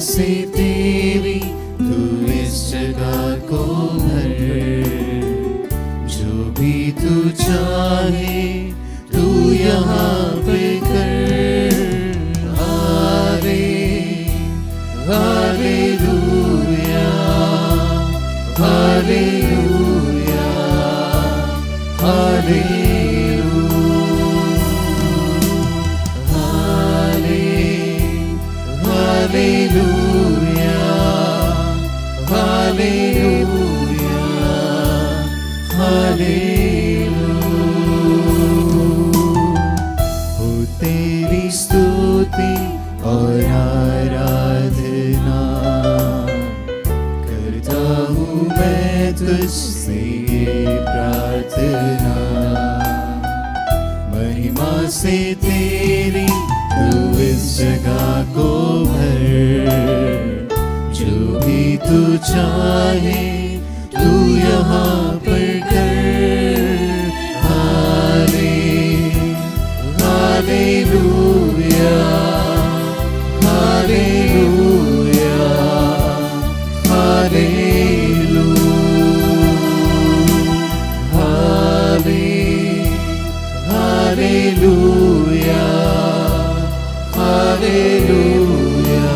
से तेरी तू इस जगह को भर, जो भी तू चाहे तू यहाँ पे कर। हालेलुया हालेलुया हालेलुया हालेलुया हो तेरी स्तुति और आराधना करता हूँ मैं तुझसे ये प्रार्थना। महिमा से तेरी तू इस जगह को भर, जो भी तू चाहे तू यहाँ पर कर। हालेलुया हालेलुया हालेलुया हालेलुया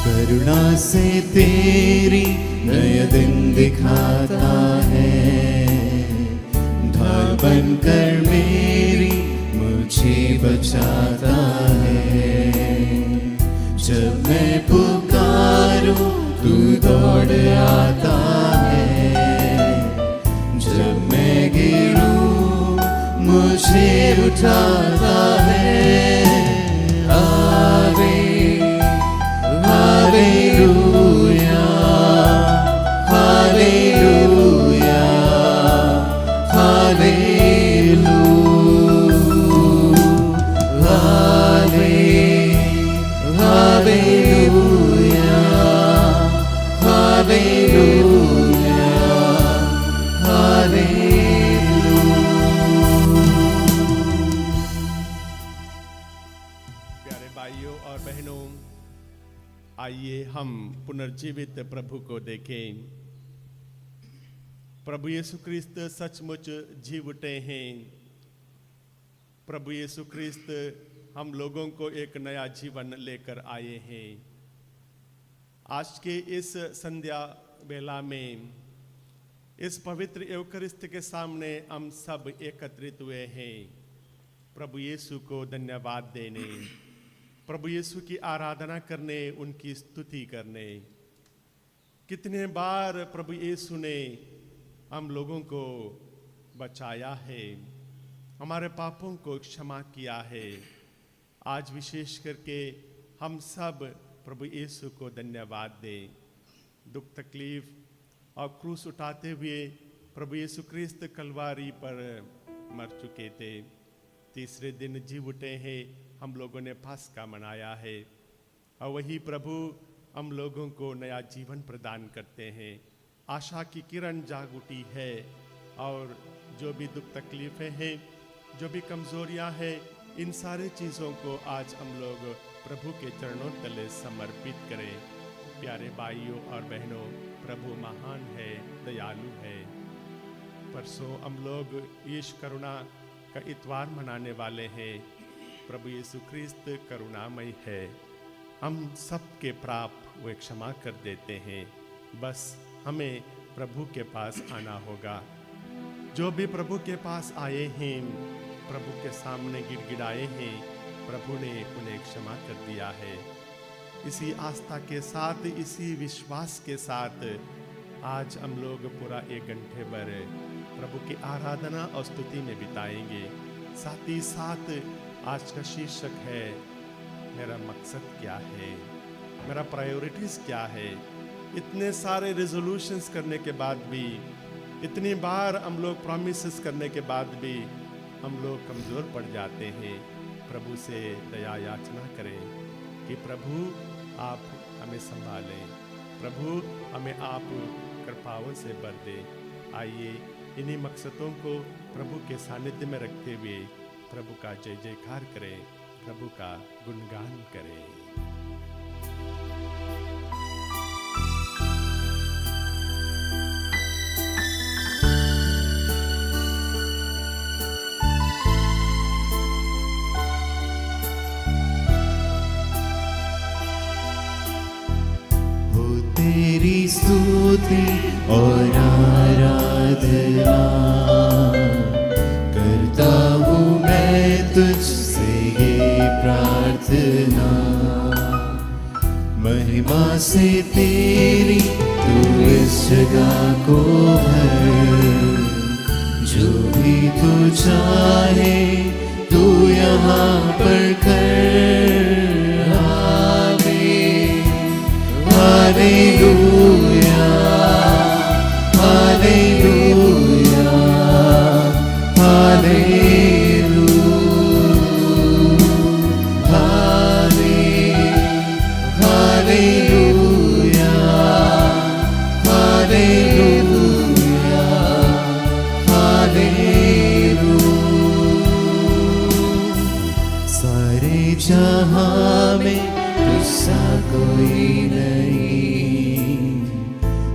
करुणा से तेरी नया दिन दिखाता है, ढाल बनकर मेरी मुझे बचाता है। जब मैं पुकारूं तू दौड़ आता है, जब मैं गिरूं मुझे उठाता है। हालेलुया हालेलुया हालेलुया हालेलुया प्यारे भाइयों और बहनों, आइए हम पुनर्जीवित प्रभु को देखें। प्रभु यीशु ख्रिस्त सचमुच जी उठे हैं। प्रभु यीशु ख्रिस्त हम लोगों को एक नया जीवन लेकर आए हैं। आज के इस संध्या बेला में इस पवित्र यूकरिस्त के सामने हम सब एकत्रित हुए हैं प्रभु यीशु को धन्यवाद देने, प्रभु यीशु की आराधना करने, उनकी स्तुति करने। कितने बार प्रभु यीशु ने हम लोगों को बचाया है, हमारे पापों को क्षमा किया है। आज विशेष करके हम सब प्रभु यीशु को धन्यवाद दें। दुख तकलीफ और क्रूस उठाते हुए प्रभु यीशु ख्रिस्त कलवारी पर मर चुके थे, तीसरे दिन जी उठे हैं। हम लोगों ने पास्का मनाया है और वही प्रभु हम लोगों को नया जीवन प्रदान करते हैं। आशा की किरण जाग उठी है और जो भी दुख तकलीफें हैं, जो भी कमजोरियां हैं, इन सारे चीज़ों को आज हम लोग प्रभु के चरणों तले समर्पित करें। प्यारे भाइयों और बहनों, प्रभु महान है, दयालु है। परसों हम लोग यीशु करुणा का इतवार मनाने वाले हैं। प्रभु यीशु ख्रिस्त करुणामय है, हम सबके पाप वे क्षमा कर देते हैं। बस हमें प्रभु के पास आना होगा। जो भी प्रभु के पास आए हैं, प्रभु के सामने गिड़गिड़ाए हैं, प्रभु ने उन्हें क्षमा कर दिया है। इसी आस्था के साथ, इसी विश्वास के साथ आज हम लोग पूरा 1 घंटे भर प्रभु की आराधना और स्तुति में बिताएंगे। साथ ही साथ आज का शीर्षक है, मेरा मकसद क्या है, मेरा प्रायोरिटीज क्या है। इतने सारे रेजोल्यूशंस करने के बाद भी, इतनी बार हम लोग प्रॉमिसेस करने के बाद भी हम लोग कमज़ोर पड़ जाते हैं। प्रभु से दया याचना करें कि प्रभु आप हमें संभालें, प्रभु हमें आप कृपाओं से भर दें। आइए इन्हीं मकसदों को प्रभु के सानिध्य में रखते हुए प्रभु का जय जयकार करें, प्रभु का गुणगान करें। तेरी स्तुति और आराधना करता हूँ मैं तुझसे ये प्रार्थना, महिमा से तेरी तू इस जगह को भर, जो भी तू चाहे तू यहाँ पर कर। Hallelujah, hallelujah, hallelujah, hallelujah, hallelujah, hallelujah। सारे जहां में तुझसा कोई नहीं,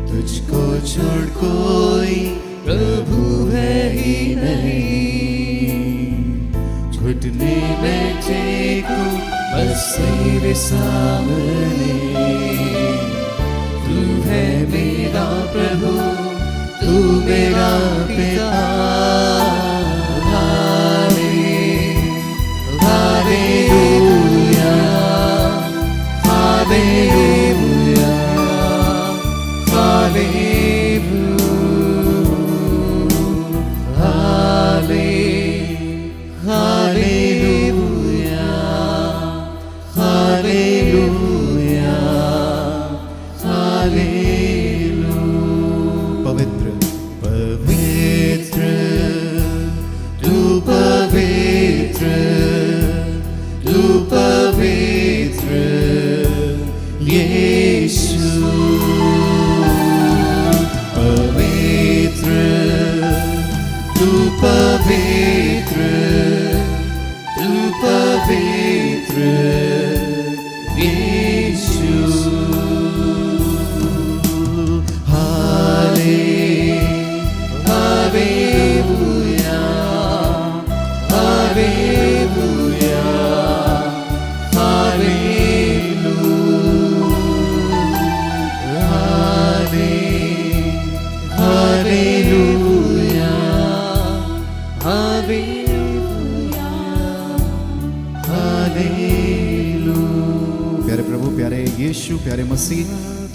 तुझको छोड़ कोई प्रभु है ही नहीं। घुटने बैठे को बस तेरे सामने, तू है मेरा प्रभु, तू मेरा पिता। Hallelujah, Hallelujah, hallelujah, hallelujah, hallelujah, hallelujah। पवित्र पवित्र तू पवित्र, तू पवित्र यीशु, पवित्र तू पवित्र, तू पवित्र यीशु। हालेलुया, हालेलुया, प्यारे प्रभु, प्यारे यीशु, प्यारे मसीह,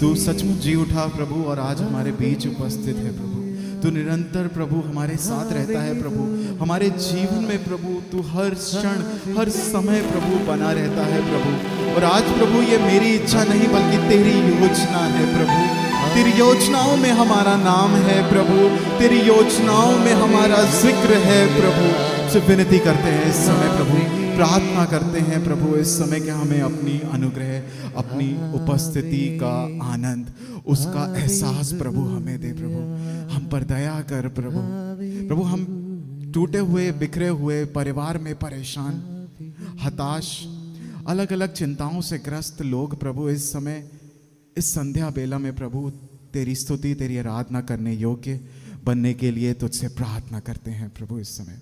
तू सचमुच जी उठा प्रभु और आज हमारे बीच उपस्थित है प्रभु। तू निरंतर प्रभु हमारे साथ रहता है प्रभु, हमारे जीवन में प्रभु तू हर क्षण हर समय प्रभु बना रहता है प्रभु। और आज प्रभु ये मेरी इच्छा नहीं बल्कि तेरी योजना है प्रभु, तेरी योजनाओं में हमारा नाम है प्रभु, तेरी योजनाओं में हमारा जिक्र है प्रभु। से विनती करते हैं इस समय प्रभु, प्रार्थना करते हैं प्रभु इस समय कि हमें अपनी अनुग्रह, अपनी उपस्थिति का आनंद, उसका एहसास प्रभु हमें दे प्रभु। हम पर दया कर प्रभु। प्रभु हम टूटे हुए बिखरे हुए परिवार में परेशान, हताश, अलग अलग चिंताओं से ग्रस्त लोग प्रभु इस समय इस संध्या बेला में प्रभु तेरी स्तुति, तेरी आराधना करने योग्य बनने के लिए तुझसे प्रार्थना करते हैं प्रभु। इस समय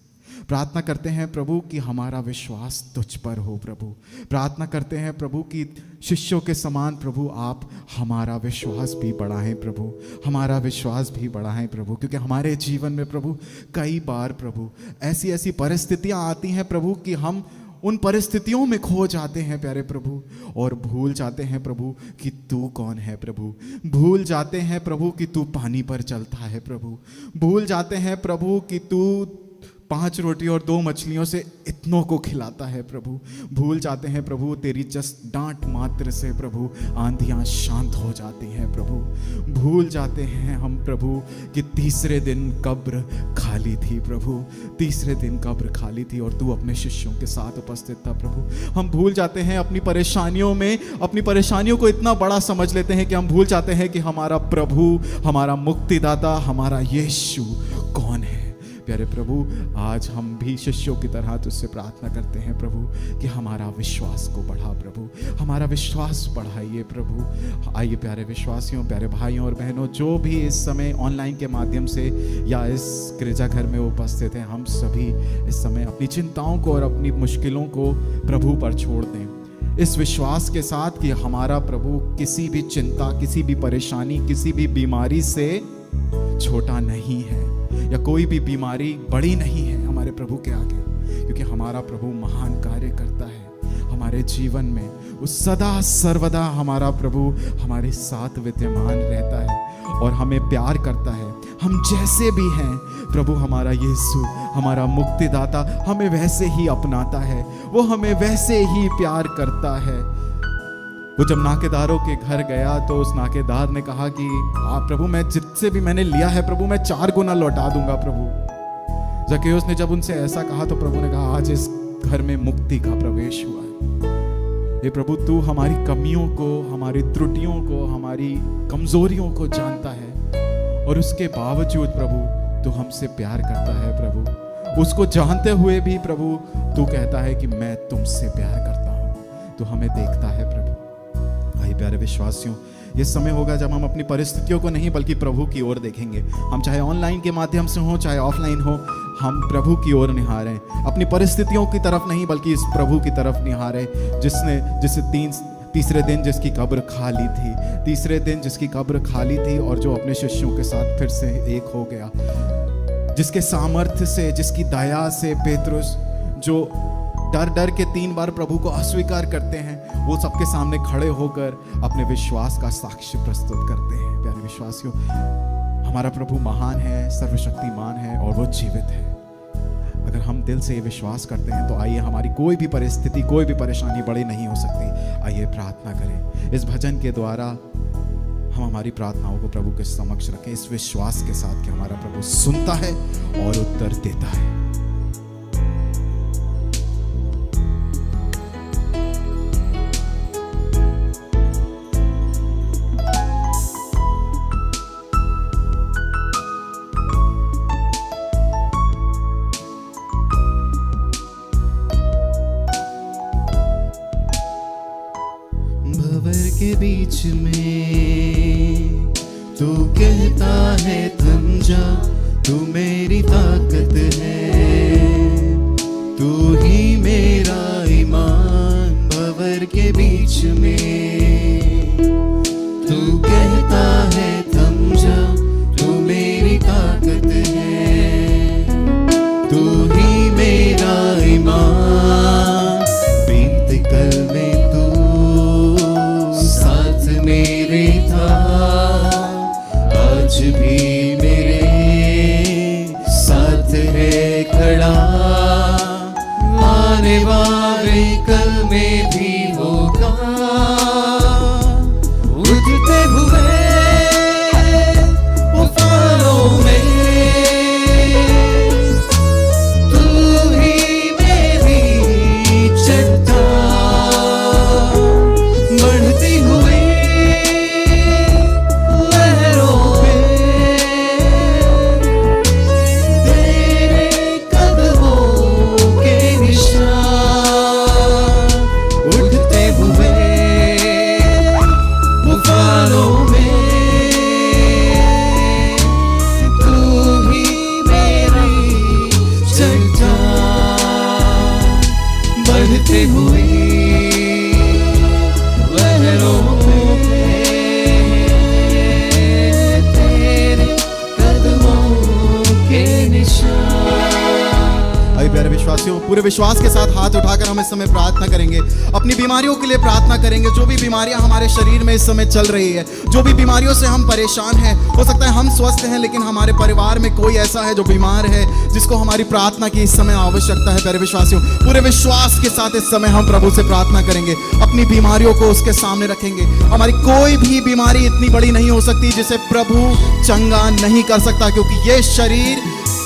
प्रार्थना करते हैं प्रभु कि हमारा विश्वास तुझ पर हो प्रभु। प्रार्थना करते हैं प्रभु कि शिष्यों के समान प्रभु आप हमारा विश्वास भी बढ़ाएं प्रभु, हमारा विश्वास भी बढ़ाएं प्रभु, क्योंकि हमारे जीवन में प्रभु कई बार प्रभु ऐसी ऐसी परिस्थितियां आती हैं प्रभु कि हम उन परिस्थितियों में खो जाते हैं प्यारे प्रभु, और भूल जाते हैं प्रभु कि तू कौन है प्रभु। भूल जाते हैं प्रभु कि तू पानी पर चलता है प्रभु। भूल जाते हैं प्रभु कि तू 5 रोटी और 2 मछलियों से इतनों को खिलाता है प्रभु। भूल जाते हैं प्रभु तेरी जस्ट डांट मात्र से प्रभु आंधियां शांत हो जाती हैं प्रभु। भूल जाते हैं हम प्रभु कि तीसरे दिन कब्र खाली थी प्रभु, तीसरे दिन कब्र खाली थी और तू अपने शिष्यों के साथ उपस्थित था प्रभु। हम भूल जाते हैं अपनी परेशानियों में, अपनी परेशानियों को इतना बड़ा समझ लेते हैं कि हम भूल जाते हैं कि हमारा प्रभु, हमारा मुक्तिदाता, हमारा यीशु कौन है। प्यारे प्रभु, आज हम भी शिष्यों की तरह तुझसे प्रार्थना करते हैं प्रभु कि हमारा विश्वास को बढ़ा प्रभु, हमारा विश्वास बढ़ाइए प्रभु। आइए प्यारे विश्वासियों, प्यारे भाइयों और बहनों, जो भी इस समय ऑनलाइन के माध्यम से या इस गिरजाघर में उपस्थित हैं, हम सभी इस समय अपनी चिंताओं को और अपनी मुश्किलों को प्रभु पर छोड़ दें, इस विश्वास के साथ कि हमारा प्रभु किसी भी चिंता, किसी भी परेशानी, किसी भी बीमारी से छोटा नहीं है, या कोई भी बीमारी बड़ी नहीं है हमारे प्रभु के आगे, क्योंकि हमारा प्रभु महान कार्य करता है हमारे जीवन में। वो सदा सर्वदा हमारा प्रभु हमारे साथ विद्यमान रहता है और हमें प्यार करता है। हम जैसे भी हैं प्रभु, हमारा यीशु, हमारा मुक्तिदाता हमें वैसे ही अपनाता है, वो हमें वैसे ही प्यार करता है। वो जब नाकेदारों के घर गया तो उस नाकेदार ने कहा कि प्रभु, मैं जिससे भी मैंने लिया है प्रभु, मैं 4 गुना लौटा दूंगा प्रभु। जक्केयुस ने जब उनसे ऐसा कहा तो प्रभु ने कहा, आज इस घर में मुक्ति का प्रवेश हुआ है। हे प्रभु, तू हमारी कमियों को, हमारी त्रुटियों को, हमारी कमजोरियों को जानता है और उसके बावजूद प्रभु तू हमसे प्यार करता है प्रभु। उसको जानते हुए भी प्रभु तू कहता है कि मैं तुमसे प्यार करता हूँ, तू हमें देखता है प्रभु। भाई प्यारे विश्वासियों, ये समय होगा जब हम अपनी परिस्थितियों को नहीं बल्कि प्रभु की ओर देखेंगे। हम चाहे ऑनलाइन के माध्यम से हो, चाहे ऑफलाइन हो, हम प्रभु की ओर निहारें, अपनी परिस्थितियों की तरफ नहीं बल्कि इस प्रभु की तरफ निहारें, जिससे तीसरे दिन जिसकी कब्र खाली थी, तीसरे दिन जिसकी कब्र खाली थी और जो अपने शिष्यों के साथ फिर से एक हो गया, जिसके सामर्थ्य से, जिसकी दया से पेतरुस, जो डर डर के 3 बार प्रभु को अस्वीकार करते हैं, वो सबके सामने खड़े होकर अपने विश्वास का साक्ष्य प्रस्तुत करते हैं। प्यारे विश्वासियों, हमारा प्रभु महान है, सर्वशक्तिमान है और वो जीवित है। अगर हम दिल से ये विश्वास करते हैं तो आइए, हमारी कोई भी परिस्थिति, कोई भी परेशानी बड़ी नहीं हो सकती। आइए प्रार्थना करें। इस भजन के द्वारा हम हमारी प्रार्थनाओं को प्रभु के समक्ष रखें, इस विश्वास के साथ कि हमारा प्रभु सुनता है और उत्तर देता है। के बीच में तू कहता है थम जा, तू मेरी ताकत है, तू ही मेरा ईमान। भंवर के बीच में तू कहता है थम जा, तू मेरी ताकत है, तू ही मेरा ईमान। बीत कल में मेरे था, आज भी मेरे साथ है खड़ा, आने वाले कल में भी होगा। उठते हुए तूफानों में तू ही मेरी चट्टान, बढ़ती हुई बढ़ते हुए लहरों में तेरे कदमों के निशान। अभी प्यारे विश्वासियों, पूरे विश्वास के साथ हाथ उठाकर हम इस समय प्रार्थना करेंगे, अपनी बीमारियों के लिए प्रार्थना करेंगे। जो भी बीमारियां हमारे शरीर में इस समय चल रही है, जो भी बीमारियों से हम परेशान हैं, हो सकता है हम स्वस्थ हैं लेकिन हमारे परिवार में कोई ऐसा है जो बीमार है, जिसको हमारी प्रार्थना की इस समय आवश्यकता है। प्यारे विश्वासियों, पूरे विश्वास के साथ इस समय हम प्रभु से प्रार्थना करेंगे, अपनी बीमारियों को उसके सामने रखेंगे। हमारी कोई भी बीमारी इतनी बड़ी नहीं हो सकती जिसे प्रभु चंगा नहीं कर सकता, क्योंकि ये शरीर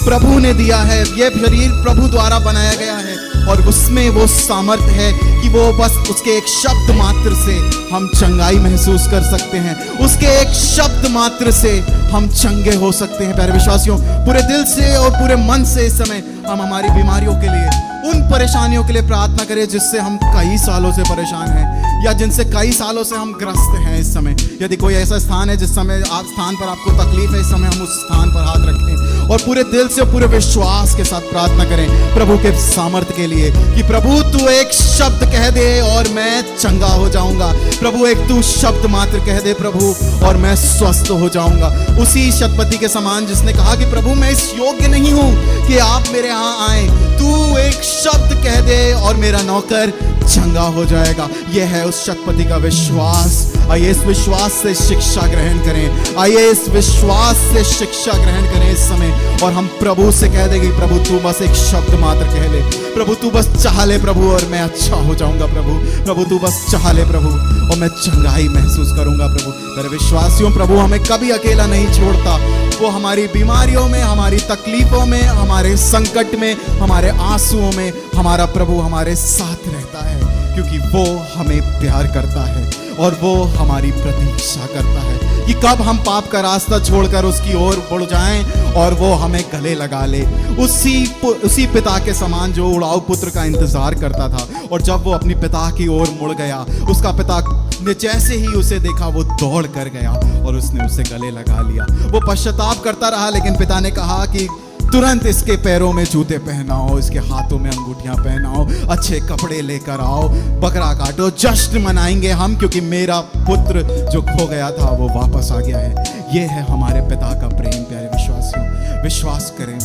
प्रभु ने दिया है, ये शरीर प्रभु द्वारा बनाया गया है। और उसमें वो सामर्थ्य है कि वो बस उसके एक शब्द मात्र से हम चंगाई महसूस कर सकते हैं, उसके एक शब्द मात्र से हम चंगे हो सकते हैं। प्यारे विश्वासियों, पूरे दिल से और पूरे मन से इस समय हम हमारी बीमारियों के लिए, उन परेशानियों के लिए प्रार्थना करें जिससे हम कई सालों से परेशान हैं या जिनसे कई सालों से हम ग्रस्त हैं। इस समय यदि कोई ऐसा स्थान है जिस समय आप स्थान पर आपको तकलीफ है, इस समय हम उस स्थान पर हाथ रखें और पूरे दिल से पूरे विश्वास के साथ प्रार्थना करें प्रभु के सामर्थ्य के लिए कि प्रभु तू एक शब्द कह दे और मैं चंगा हो जाऊंगा। प्रभु एक तू शब्द मात्र कह दे प्रभु और मैं स्वस्थ हो जाऊंगा। उसी शतपति के समान जिसने कहा कि प्रभु मैं इस योग्य नहीं हूं कि आप मेरे यहाँ आए, तू एक शब्द कह दे और मेरा नौकर चंगा हो जाएगा। यह है उस शतपति का विश्वास। आइए इस विश्वास से शिक्षा ग्रहण करें, आइए इस विश्वास से शिक्षा ग्रहण करें इस समय और हम प्रभु से कह देंगे प्रभु तू बस एक शब्द मात्र कह ले, प्रभु तू बस चाह ले प्रभु और मैं अच्छा हो जाऊंगा। प्रभु तू बस चाह ले प्रभु और मैं चंगाई महसूस करूंगा। प्रभु मेरे विश्वासियों, प्रभु हमें कभी अकेला नहीं छोड़ता। वो हमारी बीमारियों में, हमारी तकलीफों में, हमारे संकट में, हमारे आंसुओं में हमारा प्रभु हमारे साथ रहता है, क्योंकि वो हमें प्यार करता है और वो हमारी प्रतीक्षा करता है कि कब हम पाप का रास्ता छोड़कर उसकी ओर बढ़ जाएं और वो हमें गले लगा ले। उसी पिता के समान जो उड़ाऊ पुत्र का इंतजार करता था और जब वो अपनी पिता की ओर मुड़ गया, उसका पिता ने जैसे ही उसे देखा वो दौड़ कर गया और उसने उसे गले लगा लिया। वो पश्चाताप करता रहा, लेकिन पिता ने कहा कि तुरंत इसके पैरों में जूते पहनाओ, इसके हाथों में अंगूठियां पहनाओ, अच्छे कपड़े लेकर आओ, बकरा काटो, जश्न मनाएंगे हम, क्योंकि मेरा पुत्र जो खो गया था वो वापस आ गया है। ये है हमारे पिता का प्रेम। प्यारे विश्वासियों, विश्वास करें,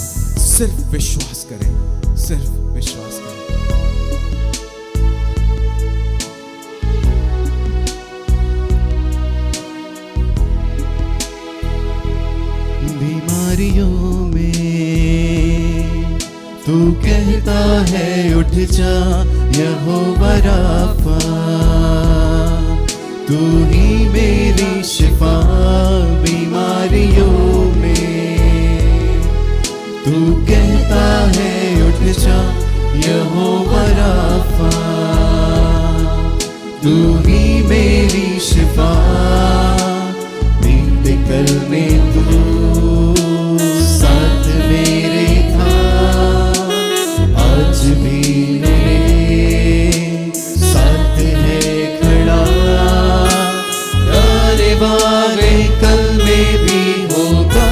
सिर्फ विश्वास करें, सिर्फ विश्वास करें। बीमारियों तू कहता है उठ जा यहोवा राफा, तू ही मेरी शिफा बीमारियों में। तू कहता है उठ जा यहोवा राफा, तू ही मेरी शिफा मेडिकल में तू साथ मेरे आज भी मेरे साथ है खड़ा, अरे बारे कल में भी होगा।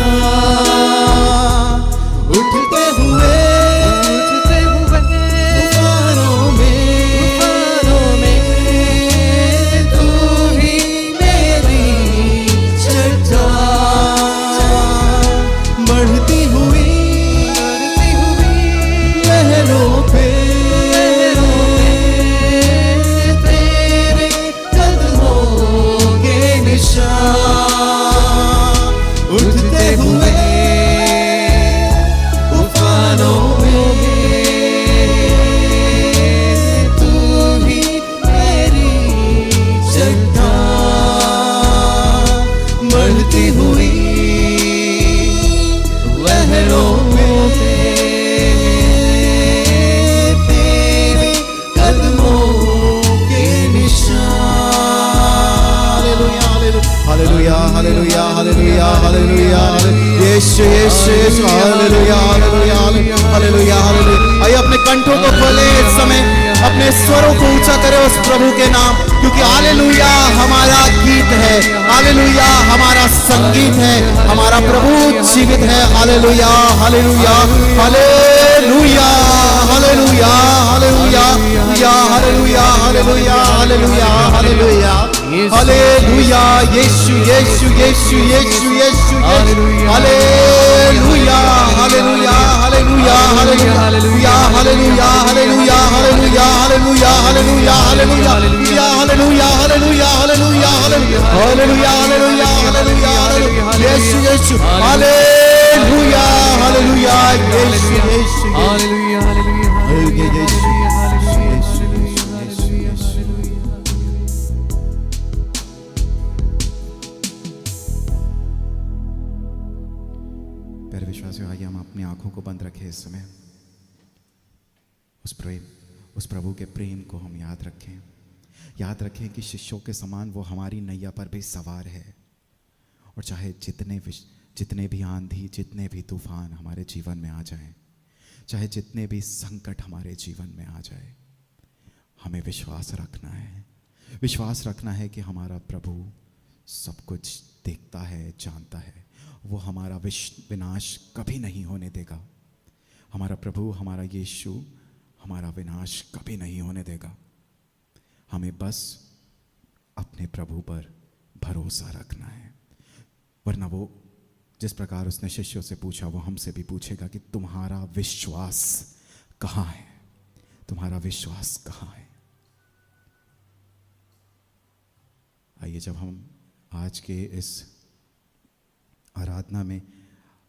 उठते हुए तूफानों में तू ही मेरी चट्टान, बढ़ती हुई लहरों पे तेरे कदमों के निशान। उठते हुए तूफानों में तू ही मेरी चट्टान, बढ़ती हुई लहरों में हालेलुया हालेलुया हालेलुया हालेलुया यीशु यीशु यीशु हालेलुया हालेलुया हालेलुया हालेलुया। आइए अपने कंठों को खोलें इस समय, अपने स्वरों को ऊंचा करें उस प्रभु के नाम, क्योंकि हालेलुया हमारा गीत है, हालेलुया हमारा संगीत है, हमारा प्रभु जीवित है। हालेलुया हालेलुया हालेलुया हालेलुया हालेलुया हालेलुया हालेलुया हालेलुया हालेलुया हालेलुया यीशु यीशु यीशु यीशु यीशु हालेलुया हालेलुया हालेलुया हालेलुया हालेलुया हालेलुया हालेलुया हालेलुया हालेलुया हालेलुया हालेलुया हालेलुया हालेलुया हालेलुया हालेलुया हालेलुया यीशु यीशु हालेलुया हालेलुया यीशु यीशु हालेलुया हालेलुया यीशु। प्यारे विश्वासियों, आइए हम अपनी आंखों को बंद रखें इस समय उस प्रभु के प्रेम को हम याद रखें कि शिष्यों के समान वो हमारी नैया पर भी सवार है। और चाहे जितने भी आंधी, जितने भी तूफान हमारे जीवन में आ जाएं, चाहे जितने भी संकट हमारे जीवन में आ जाए, हमें विश्वास रखना है कि हमारा प्रभु सब कुछ देखता है, जानता है। वो हमारा विनाश कभी नहीं होने देगा। हमारा प्रभु, हमारा यीशु हमारा विनाश कभी नहीं होने देगा। हमें बस अपने प्रभु पर भरोसा रखना है, वरना वो जिस प्रकार उसने शिष्यों से पूछा, वो हमसे भी पूछेगा कि तुम्हारा विश्वास कहाँ है? तुम्हारा विश्वास कहाँ है? आइए, जब हम आज के इस आराधना में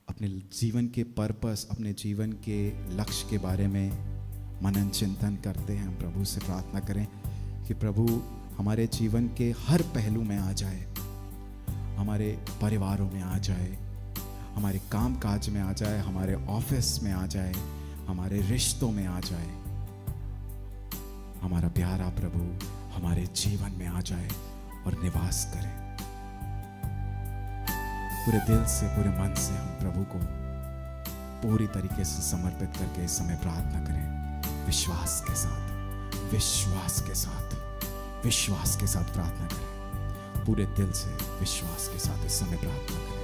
अपने जीवन के पर्पस, अपने जीवन के लक्ष्य के बारे में मनन चिंतन करते हैं, हम प्रभु से प्रार्थना करें कि प्रभु हमारे जीवन के हर पहलू में आ जाए, हमारे परिवारों में आ जाए, हमारे काम काज में आ जाए, हमारे ऑफिस में आ जाए, हमारे रिश्तों में आ जाए। हमारा प्यारा प्रभु हमारे जीवन में आ जाए और निवास करे। पूरे दिल से, पूरे मन से हम प्रभु को पूरी तरीके से समर्पित करके इस समय प्रार्थना करें। विश्वास के साथ प्रार्थना करें। पूरे दिल से, विश्वास के साथ इस समय प्रार्थना करें।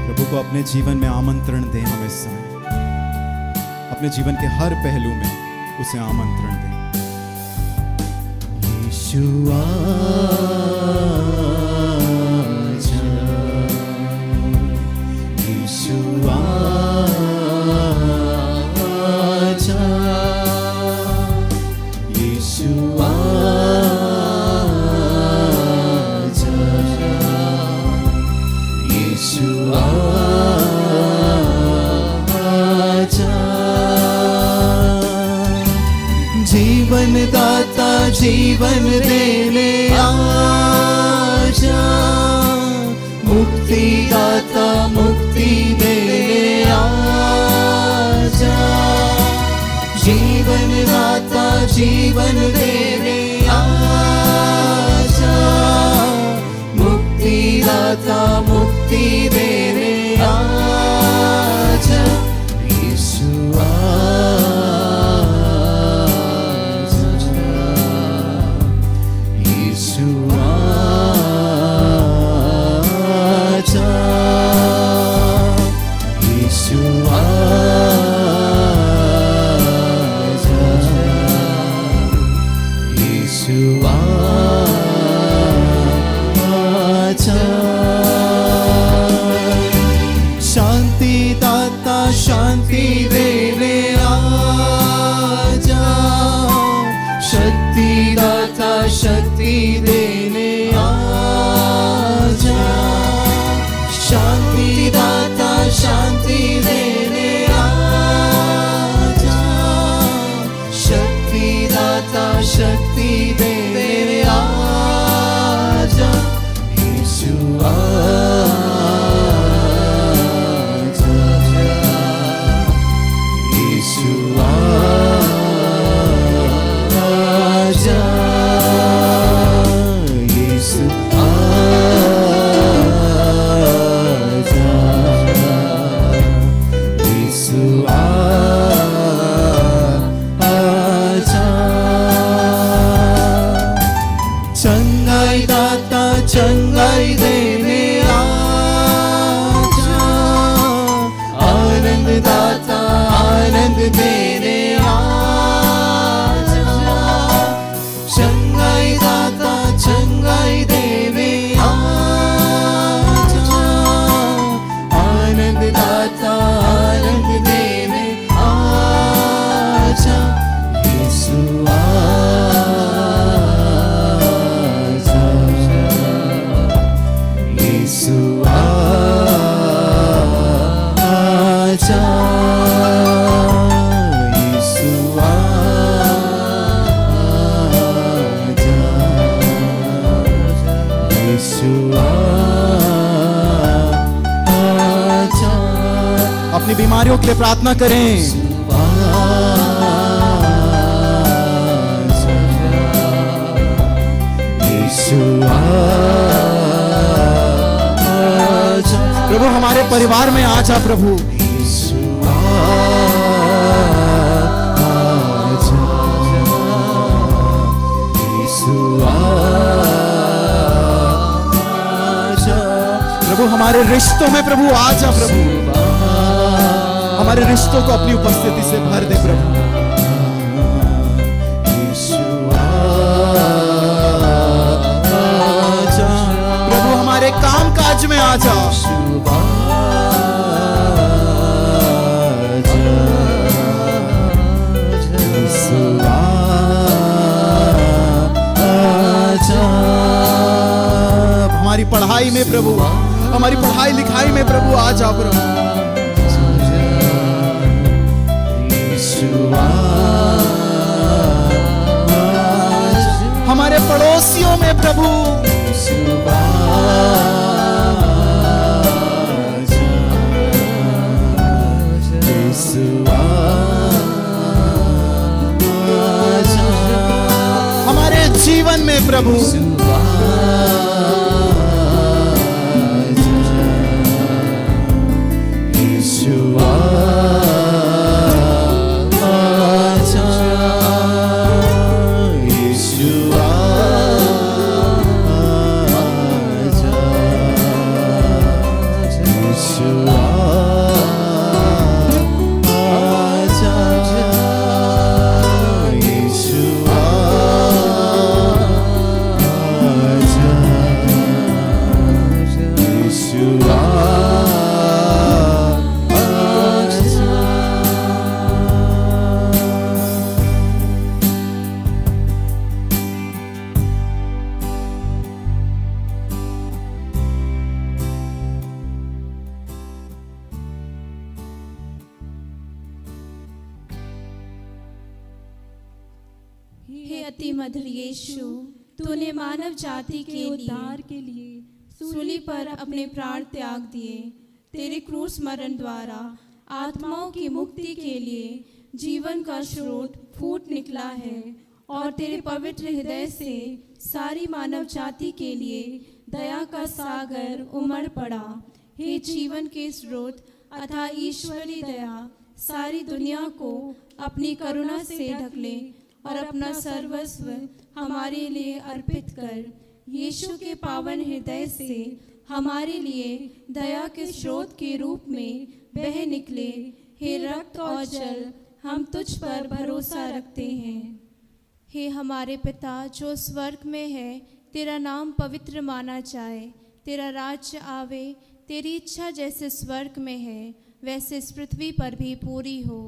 प्रभु को अपने जीवन में आमंत्रण दें। हम इस समय अपने जीवन के हर पहलू में उसे आमंत्रण दें। यीशु आजा, यीशु आजा, यीशु आजा, यीशु आजा। जीवन दाता जीवन देने आजा, मुक्ति दाता मुक्ति देने आजा। जीवन दाता जीवन देने आजा, मुक्ति दाता मुक्ति देने आजा। यीशु शांति दाता शांति देने आजा, शक्ति दाता शक्ति देने आजा। शांति दाता शांति देने आजा, शक्ति दाता शक्ति देने आजा। यीशु आजा, यीशु आजा, यीशु आजा, यीशु आजा। चंगाई दाता चंगाई देने आजा, आनंद दाता आनंद देने के लिए प्रार्थना करें। प्रभु हमारे परिवार में आ जा प्रभु। प्रभु हमारे रिश्तों में प्रभु आ जा प्रभु, हमारे रिश्तों को अपनी उपस्थिति से भर दे प्रभु। प्रभु हमारे काम काज में आ जा। हमारी पढ़ाई में प्रभु, हमारी पढ़ाई लिखाई में प्रभु आ जा प्रभु। हमारे पड़ोसियों में प्रभु हमारे जीवन में प्रभु हे अति मधुर यीशु, तूने मानव जाति के उद्धार के लिए सूली पर अपने प्राण त्याग दिए। तेरे क्रूस मरण द्वारा आत्माओं की मुक्ति के लिए जीवन का स्रोत फूट निकला है और तेरे पवित्र हृदय से सारी मानव जाति के लिए दया का सागर उमड़ पड़ा। हे जीवन के स्रोत अथा ईश्वरी दया, सारी दुनिया को अपनी करुणा से ढक ले और अपना सर्वस्व हमारे लिए अर्पित कर। यीशु के पावन हृदय से हमारे लिए दया के स्रोत के रूप में बह निकले। हे रक्त और जल, हम तुझ पर भरोसा रखते हैं। हे हमारे पिता जो स्वर्ग में है, तेरा नाम पवित्र माना जाए। तेरा राज्य आवे, तेरी इच्छा जैसे स्वर्ग में है वैसे इस पृथ्वी पर भी पूरी हो।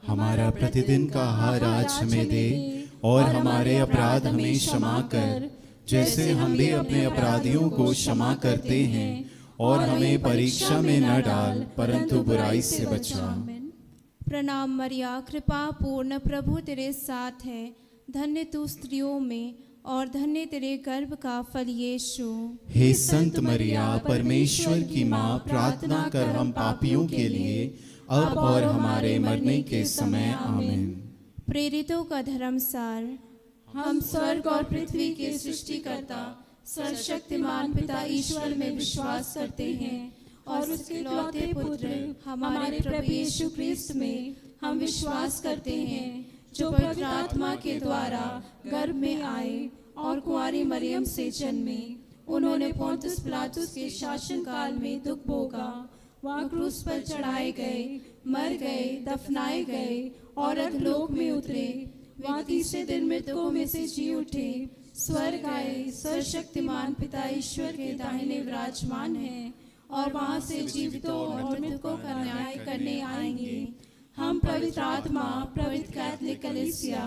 हमारा प्रतिदिन का आहार आज हमें दे और हमारे अपराध हमें क्षमा कर, जैसे हम भी अपने अपराधियों को क्षमा करते हैं, और हमें परीक्षा में न डाल परंतु बुराई से बचा। प्रणाम मरिया, कृपा पूर्ण, प्रभु तेरे साथ है। धन्य तू स्त्रियों में और धन्य तेरे गर्भ का फल यीशु। हे संत मरिया, परमेश्वर की माँ, प्रार्थना कर हम पापियों के लिए अब और हमारे मरने के समय। आमीन। प्रेरितों का धर्मसार। हम स्वर्ग और पृथ्वी के सृष्टिकर्ता सर्वशक्तिमान पिता ईश्वर में विश्वास करते हैं और उसके इकलौते पुत्र हमारे प्रभु यीशु क्रिस्त में हम विश्वास करते हैं, जो पवित्र आत्मा के द्वारा गर्भ में आए और कुंवारी मरियम से जन्मे। उन्होंने पोंतुस पिलातुस के शासन काल में दुख भोगा, वहाँ क्रूस पर चढ़ाए गए, मर गए, दफनाए गए और अधोलोक में उतरे। वहाँ तीसरे दिन मृतकों में से जी उठे, स्वर्ग आए, सर्वशक्तिमान पिता ईश्वर के दाहिने विराजमान हैं और वहाँ से जीवितों और मृतकों का न्याय करने आएंगे। हम पवित्र आत्मा, पवित्र कैथोलिक कलीसिया,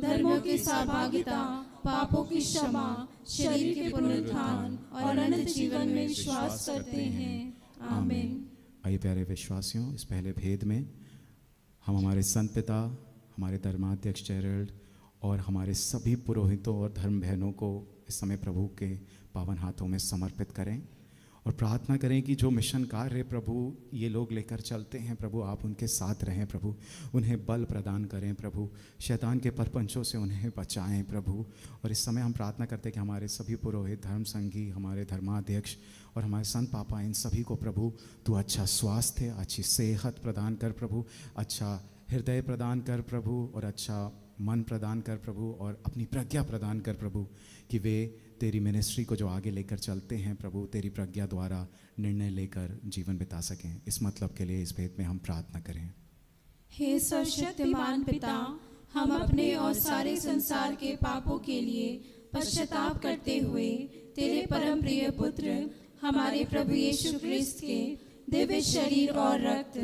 धर्मों की सहभागिता, पापों की क्षमा, शरीर के पुनरुत्थान और अनंत जीवन में विश्वास करते हैं। आमीन। आइए प्यारे विश्वासियों, इस पहले भेद में हम हमारे संत पिता, हमारे धर्माध्यक्ष जेरल्ड और हमारे सभी पुरोहितों और धर्म बहनों को इस समय प्रभु के पावन हाथों में समर्पित करें और प्रार्थना करें कि जो मिशन कार्य प्रभु ये लोग लेकर चलते हैं प्रभु, आप उनके साथ रहें प्रभु, उन्हें बल प्रदान करें प्रभु, शैतान के परपंचों से उन्हें बचाएं प्रभु। और इस समय हम प्रार्थना करते हैं कि हमारे सभी पुरोहित, धर्म संघी, हमारे धर्माध्यक्ष और हमारे संत पापा, इन सभी को प्रभु तू अच्छा स्वास्थ्य, अच्छी सेहत प्रदान कर प्रभु, अच्छा हृदय प्रदान कर प्रभु, और अच्छा मन प्रदान कर प्रभु, और अपनी प्रज्ञा प्रदान कर प्रभु, कि वे तेरी मिनिस्ट्री को जो आगे लेकर चलते हैं प्रभु, तेरी प्रज्ञा द्वारा निर्णय लेकर जीवन बिता सकें। इस मतलब के लिए इस भेद में हम प्रार्थना करें। हे सर्वशक्तिमान पिता, हम अपने और सारे संसार के पापों के लिए पश्चाताप करते हुए तेरे परम प्रिय पुत्र हमारे प्रभु यीशु क्रिस्त के दिव्य शरीर और रक्त,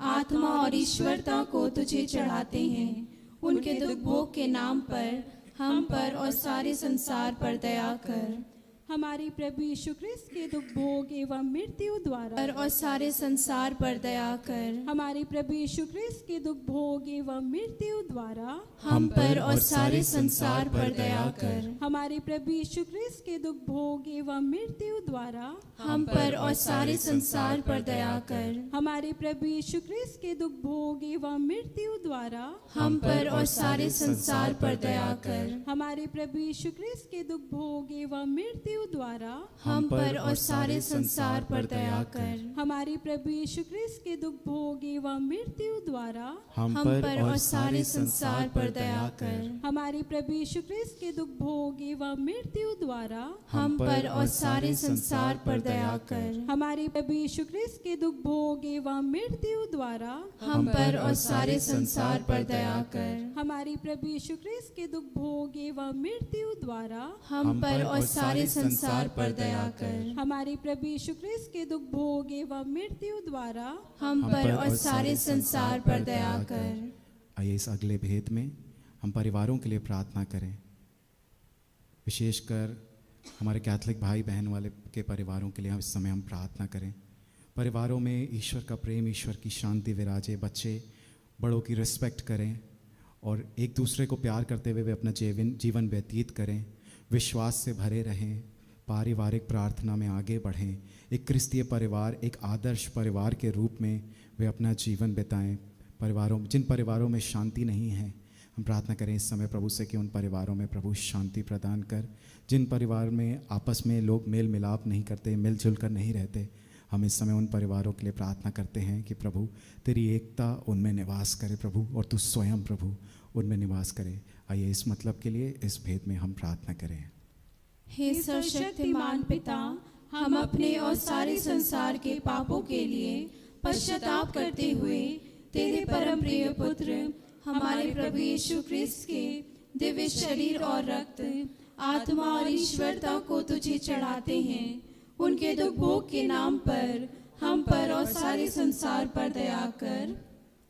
आत्मा और ईश्वरता को तुझे चढ़ाते हैं। उनके दुख भोग के नाम पर हम पर और सारे संसार पर दया कर। हमारे प्रभु यीशु क्रिस्त के दुख भोग एवं मृत्यु द्वारा और सारे संसार पर दया कर। हमारे प्रभु यीशु क्रिस्त के दुख भोग एवं मृत्यु द्वारा हम पर और सारे संसार पर दया कर। हमारे प्रभु यीशु क्रिस्त के दुख भोग एवं मृत्यु द्वारा हम पर और सारे संसार पर दया कर। हमारे प्रभु यीशु क्रिस्त के दुख भोग एवं मृत्यु द्वारा हम पर और सारे संसार पर दया कर। हमारे प्रभु यीशु क्रिस्त के दुख भोग एवं मृत्यु द्वारा हम पर और सारे संसार पर दया कर। हमारे प्रभु यीशु क्रिस्त के दुख भोग एवं मृत्यु द्वारा हम पर और सारे संसार पर दया कर। हमारे प्रभु यीशु क्रिस्त के दुख भोग एवं मृत्यु द्वारा हम पर और सारे संसार पर दया कर। हमारे प्रभु यीशु क्रिस्त के दुख भोग एवं मृत्यु द्वारा हम पर और सारे संसार पर दया कर। हमारे प्रभु यीशु क्रिस्त के दुख भोग एवं मृत्यु द्वारा हम पर और सारे संसार पर दया कर। हमारे प्रभु यीशु क्रिस्त के दुख भोग एवं मृत्यु द्वारा हम पर और सारे संसार पर दया कर। आइए इस अगले भेद में हम परिवारों के लिए प्रार्थना करें, विशेषकर हमारे कैथोलिक भाई बहन वाले के परिवारों के लिए इस समय हम प्रार्थना करें। परिवारों में ईश्वर का प्रेम, ईश्वर की शांति विराजे, बच्चे बड़ों की रिस्पेक्ट करें और एक दूसरे को प्यार करते हुए वे अपना जीवन व्यतीत करें, विश्वास से भरे रहें, पारिवारिक प्रार्थना में आगे बढ़ें, एक क्रिस्तीय परिवार, एक आदर्श परिवार के रूप में वे अपना जीवन बिताएं। जिन परिवारों में शांति नहीं है, हम प्रार्थना करें इस समय प्रभु से कि उन परिवारों में प्रभु शांति प्रदान कर। जिन परिवार में आपस में लोग मेल मिलाप नहीं करते, मिलजुल कर नहीं रहते, हम इस समय उन परिवारों के लिए प्रार्थना करते हैं कि प्रभु तेरी एकता उनमें निवास करे प्रभु, और तू स्वयं प्रभु उनमें निवास करे। आइए इस मतलब के लिए इस भेद में हम प्रार्थना करें। हे सर्वशक्तिमान पिता, हम अपने और सारे संसार के पापों के लिए पश्चाताप करते हुए तेरे परम प्रिय पुत्र हमारे प्रभु यीशु क्रिस्त के दिव्य शरीर और रक्त, आत्मा और ईश्वरता को तुझे चढ़ाते हैं। उनके दुख भोग के नाम पर हम पर और सारे संसार पर दया कर।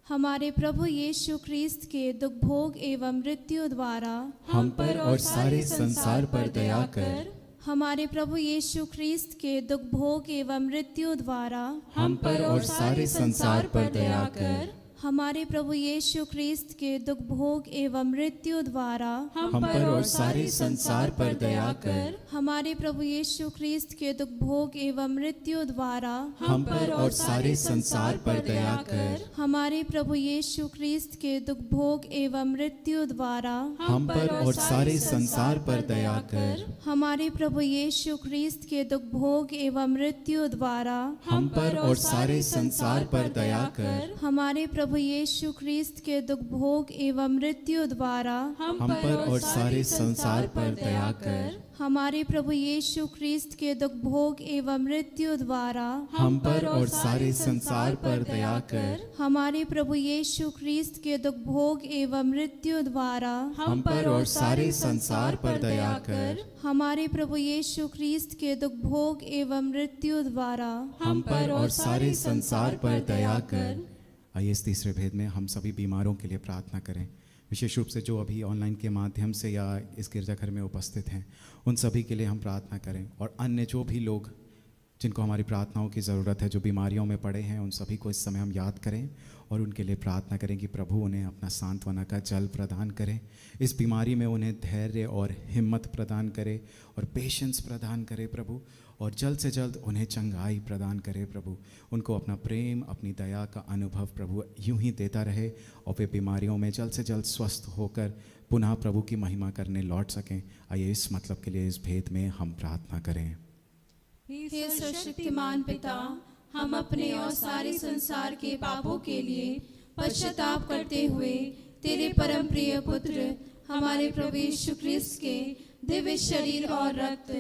हमारे प्रभु यीशु क्रिस्त के दुख भोग एवं मृत्यु द्वारा हम पर और सारे संसार पर दया कर। हमारे प्रभु यीशु क्रिस्त के दुख भोग एवं मृत्यु द्वारा हम पर और सारे संसार पर दया कर। हमारे प्रभु यीशु क्रिस्त के दुख भोग एवं मृत्यु द्वारा हम पर और सारे संसार पर दया कर। हमारे प्रभु यीशु क्रिस्त के दुख भोग एवं मृत्यु द्वारा हम पर और सारे संसार पर दया कर। हमारे प्रभु यीशु क्रिस्त के दुख भोग एवं मृत्यु द्वारा हम पर और सारे संसार पर दया कर। हमारे प्रभु यीशु क्रिस्त के दुख भोग एवं मृत्यु द्वारा हम पर और सारे संसार पर दया कर। हमारे प्रभु यीशु क्रिस्त के दुख भोग एवं मृत्यु द्वारा हम पर और सारे संसार पर दया कर। हमारे प्रभु यीशु क्रिस्त के दुख भोग एवं मृत्यु द्वारा हम पर और सारे संसार पर दया कर। हमारे प्रभु यीशु क्रिस्त के दुख भोग एवं मृत्यु द्वारा हम पर और सारे संसार पर दया कर। हमारे प्रभु यीशु क्रिस्त के दुख भोग एवं मृत्यु द्वारा हम पर और सारे संसार पर दया कर। आइए इस तीसरे भेद में हम सभी बीमारों के लिए प्रार्थना करें, विशेष रूप से जो अभी ऑनलाइन के माध्यम से या इस गिरजाघर में उपस्थित हैं, उन सभी के लिए हम प्रार्थना करें। और अन्य जो भी लोग जिनको हमारी प्रार्थनाओं की ज़रूरत है, जो बीमारियों में पड़े हैं, उन सभी को इस समय हम याद करें और उनके लिए प्रार्थना करें कि प्रभु उन्हें अपना सांत्वना का जल प्रदान करें, इस बीमारी में उन्हें धैर्य और हिम्मत प्रदान करे और पेशेंस प्रदान करे प्रभु, और जल्द से जल्द उन्हें चंगाई प्रदान करे प्रभु। उनको अपना प्रेम, अपनी दया का अनुभव प्रभु यूं ही देता रहे और वे बीमारियों में जल्द से जल्द स्वस्थ होकर पुनः प्रभु की महिमा करने लौट सकें। आइए इस मतलब के लिए इस भेद में हम प्रार्थना करें। हे सर्वशक्तिमान पिता, हम अपने और सारे संसार के पापों के लिए पश्चाताप करते हुए तेरे परम प्रिय पुत्र हमारे प्रभु यीशु क्रिस्त के दिव्य शरीर और रक्त,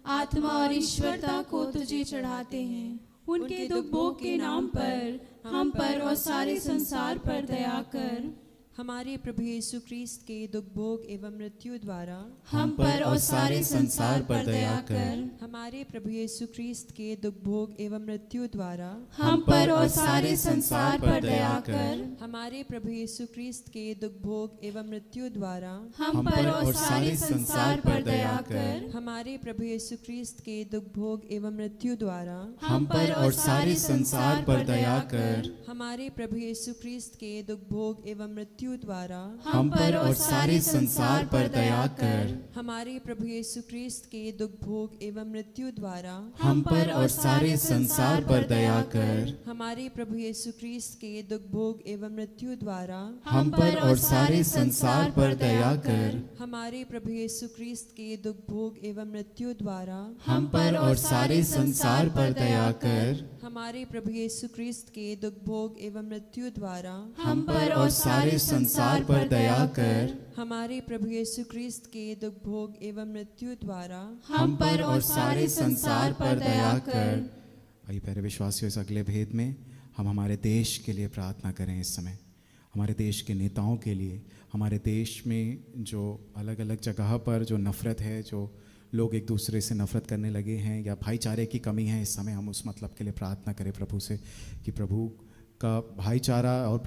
आत्मा और ईश्वरता को तुझे चढ़ाते हैं। उनके दुख भोग के नाम पर हम पर और सारे संसार पर दया कर। हमारे प्रभु यीशु क्रिस्त के दुख भोग एवं मृत्यु द्वारा हम पर और सारे संसार पर दया कर। हमारे प्रभु यीशु क्रिस्त के दुख भोग एवं मृत्यु द्वारा हम पर और सारे संसार पर दया कर। हमारे प्रभु यीशु क्रिस्त के दुख भोग एवं मृत्यु द्वारा हम पर और सारे संसार पर दया कर। हमारे प्रभु यीशु क्रिस्त के दुख भोग एवं मृत्यु द्वारा हम पर और सारे संसार पर दया कर। हमारे प्रभु यीशु क्रिस्त के दुख भोग एवं मृत्यु द्वारा हम पर और सारे संसार पर दया कर। हमारे प्रभु यीशु क्रिस्त के दुख भोग एवं मृत्यु द्वारा हम पर और सारे संसार पर दया कर। हमारे प्रभु यीशु क्रिस्त के दुख भोग एवं मृत्यु द्वारा हम पर और सारे संसार पर दया कर। हमारे प्रभु यीशु क्रिस्त के दुख भोग एवं मृत्यु द्वारा हम पर और सारे संसार पर दया कर। हमारे प्रभु यीशु क्रिस्त के दुख भोग एवं मृत्यु द्वारा हम पर और सारे संसार पर दया कर। हमारे प्रभु यीशु क्रिस्त के दुख भोग एवं मृत्यु द्वारा हम पर और सारे संसार पर दया कर। आइए प्यारे विश्वासियों, इस अगले भेद में हम हमारे देश के लिए प्रार्थना करें। इस समय हमारे देश के नेताओं के लिए, हमारे देश में जो अलग अलग जगह पर जो नफ़रत है, जो लोग एक दूसरे से नफ़रत करने लगे हैं या भाईचारे की कमी है, इस समय हम उस मतलब के लिए प्रार्थना करें प्रभु से कि प्रभु का भाईचारा और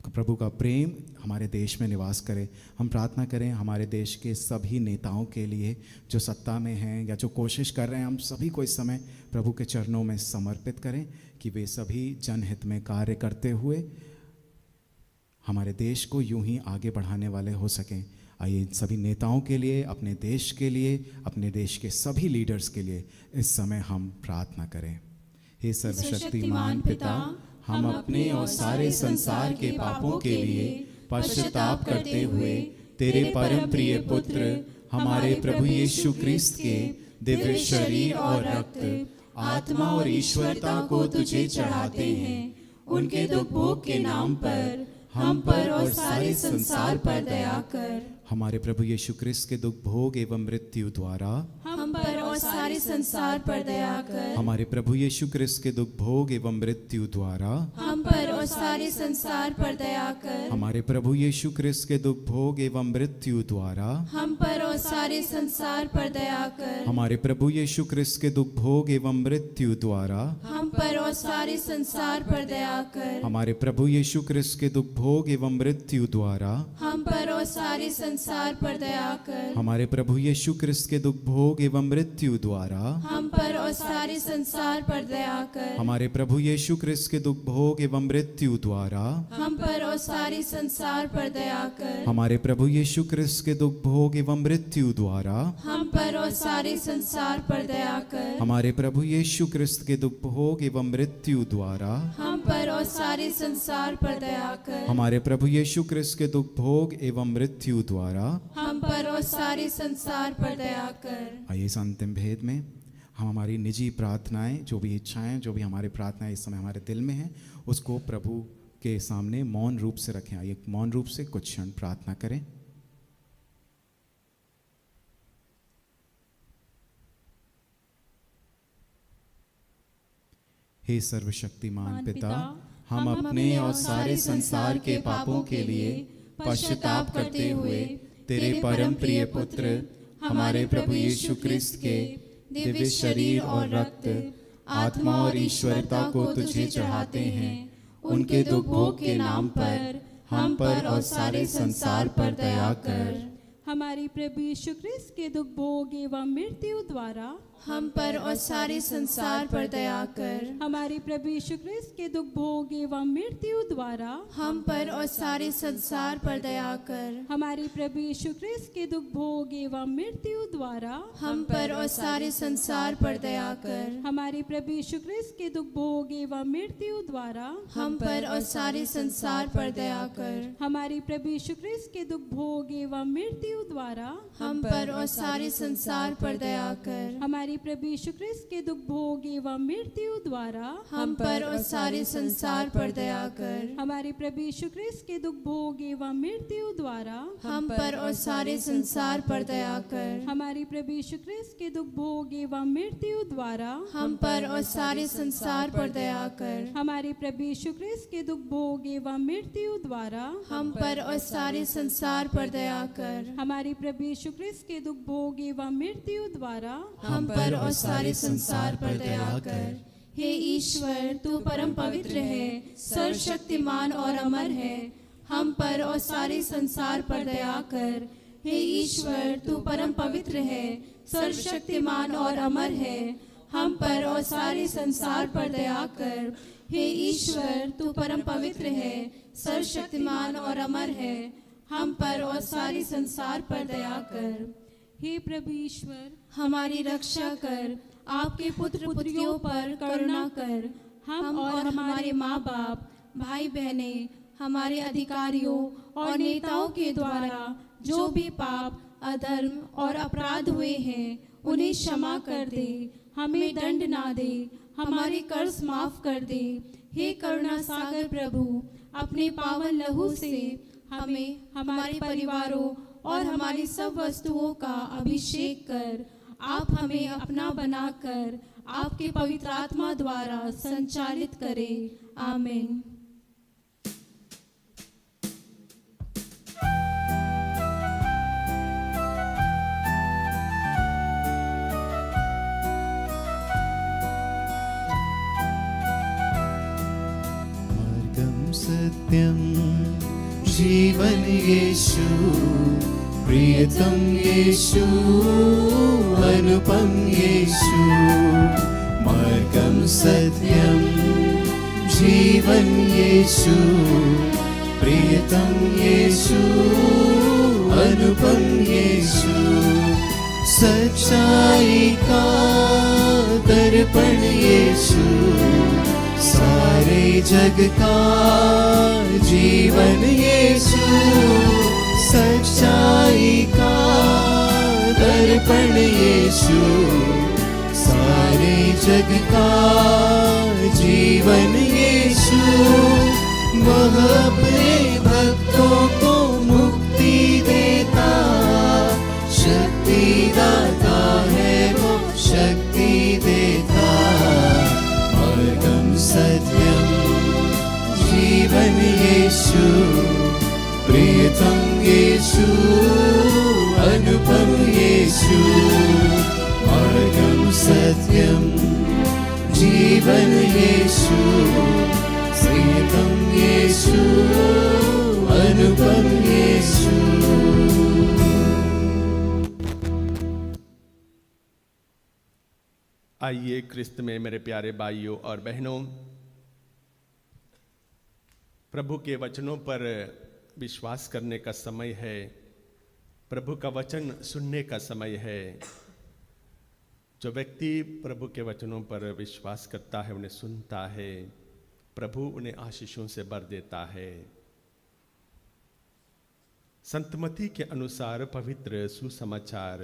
प्रभु का प्रेम हमारे देश में निवास करे। हम प्रार्थना करें हमारे देश के सभी नेताओं के लिए जो सत्ता में हैं या जो कोशिश कर रहे हैं, हम सभी को इस समय प्रभु के चरणों में समर्पित करें कि वे सभी जनहित में कार्य करते हुए हमारे देश को यूं ही आगे बढ़ाने वाले हो सकें। आइए इन सभी नेताओं के लिए, अपने देश के लिए, अपने देश के सभी लीडर्स के लिए इस समय हम प्रार्थना करें। हे सर्वशक्तिमान पिता, हम अपने और सारे संसार के पापों के लिए पश्चाताप करते हुए तेरे परम प्रिय पुत्र हमारे प्रभु यीशु क्रिस्त के दिव्य शरीर और रक्त, आत्मा और ईश्वरता को तुझे चढ़ाते हैं। उनके दुख भोग के नाम पर हम पर और सारे संसार पर दया कर। हमारे प्रभु यीशु क्रिस्त के दुख भोग एवं मृत्यु द्वारा हम पर और सारे संसार पर दया कर। हमारे प्रभु यीशु क्रिस्त के दुख भोग एवं मृत्यु द्वारा हम पर और सारे संसार पर दया कर। हमारे प्रभु यीशु क्रिस्त के दुख भोग एवं मृत्यु द्वारा हम पर और सारे संसार पर दया कर। हमारे प्रभु यीशु क्रिस्त के दुख भोग एवं मृत्यु द्वारा हम पर और सारे संसार पर दया कर। हमारे प्रभु यीशु क्रिस्त के दुख भोग एवं मृत्यु द्वारा हम पर और सारे संसार पर दया कर। हमारे प्रभु यीशु क्रिस्त के दुख भोग एवं मृत्यु द्वारा हम पर और सारे संसार पर दया कर। हमारे प्रभु यीशु क्रिस्त के दुख भोग एवं मृत्यु द्वारा हम पर और सारे संसार पर दया कर। हमारे प्रभु यीशु क्रिस्त के दुख भोग एवं मृत्यु द्वारा हम पर और सारे संसार पर दया कर। हमारे प्रभु यीशु क्रिस्त के दुख भोग एवं मृत्यु द्वारा हम पर और सारे संसार पर दया कर। हमारे प्रभु यीशु क्रिस्त के दुख भोग एवं मृत्यु द्वारा हम पर और सारे संसार पर दया कर। आइए इस अंतिम भेद में हम हमारी निजी प्रार्थनाएं, जो भी इच्छाएं, जो भी हमारी प्रार्थनाएं इस समय हमारे दिल में हैं, उसको प्रभु के सामने मौन रूप से रखें। आइए मौन रूप से कुछ क्षण प्रार्थना करें। हे सर्वशक्तिमान पिता, हम अपने और सारे संसार के पापों के लिए पश्चाताप करते हुए तेरे परम प्रिय पुत्र हमारे प्रभु यीशु क्रिस्त के दिव्य शरीर और रक्त, आत्मा और ईश्वरता को तुझे चढ़ाते हैं। उनके दुख भोग के नाम पर हम पर और सारे संसार पर दया कर। हमारे प्रभु यीशु क्रिस्त के दुख भोग एवं मृत्यु द्वारा हम पर और सारे संसार पर दया कर। हमारे प्रभु यीशु ख्रिस्त के दुख भोग एवं मृत्यु द्वारा हम पर और सारे संसार पर दया कर। हमारे प्रभु यीशु ख्रिस्त के दुख भोग एवं मृत्यु द्वारा हम पर और सारे संसार पर दया कर। हमारे प्रभु यीशु ख्रिस्त के दुख भोग एवं मृत्यु द्वारा हम पर और सारे संसार पर दया कर। हमारे प्रभु यीशु ख्रिस्त के दुख भोग एवं मृत्यु द्वारा हम पर और सारे संसार पर दया कर। हमारे प्रभु यीशु ख्रिस्त के दुख भोग एवं मृत्यु द्वारा हम पर और सारे संसार पर दया कर। हमारे प्रभु यीशु ख्रिस्त के दुख भोग एवं मृत्यु द्वारा हम पर और सारे संसार पर दया कर। हमारे प्रभु यीशु ख्रिस्त के दुख भोग एवं मृत्यु द्वारा हम पर और सारे संसार पर दया कर। हमारे प्रभु यीशु ख्रिस्त के दुख भोग एवं मृत्यु द्वारा हम पर और सारे संसार पर दया कर। हमारे प्रभु यीशु ख्रिस्त के दुख भोग एवं मृत्यु द्वारा हम पर और सारे संसार पर दया कर। हे ईश्वर, तू परम पवित्र है, सर्वशक्तिमान और अमर है। हम पर और सारे संसार पर दया कर। हे ईश्वर, तू परम पवित्र है, सर्वशक्तिमान और अमर है। हम पर और सारे संसार पर दया कर। हे ईश्वर, तू परम पवित्र है, सर्वशक्तिमान और अमर है। हम पर और सारे संसार पर दया कर। हे प्रभु ईश्वर, हमारी रक्षा कर। आपके पुत्र पुत्रियों पर करुणा कर। हम और हमारे माँ बाप, भाई बहने, हमारे अधिकारियों और नेताओं के द्वारा जो भी पाप, अधर्म और अपराध हुए हैं, उन्हें क्षमा कर दे। हमें दंड ना दे, हमारे कर्ज माफ कर दे। हे करुणा सागर प्रभु, अपने पावन लहू से हमें, हमारे परिवारों और हमारी सब वस्तुओं का अभिषेक कर। आप हमें अपना बनाकर आपके पवित्र आत्मा द्वारा संचालित करें। आमीन। मार्गम सत्यम जीवन यीशु, प्रियतम यीशु, अनुपम यीशु। मार्गम सत्यम जीवन यीशु, प्रियतम यीशु, अनुपम यीशु। सच्चाई का दर्पण यीशु, सारे जग का जीवन यीशु। सच्चाई का दर्पण यीशु, सारे जग का जीवन यीशु। वह अपने भक्तों को मुक्ति देता, शक्ति दाता है वो, शक्ति देता। मार्गम सत्यम जीवन यीशु, प्रियतम यीशु, अनुपम यीशु। मार्गम सत्यम जीवन यीशु, प्रियतम यीशु, अनुपम यीशु। आइए क्रिस्त में मेरे प्यारे भाइयों और बहनों, प्रभु के वचनों पर विश्वास करने का समय है। प्रभु का वचन सुनने का समय है। जो व्यक्ति प्रभु के वचनों पर विश्वास करता है, उन्हें सुनता है, प्रभु उन्हें आशीषों से भर देता है। संत मत्ती के अनुसार पवित्र सुसमाचार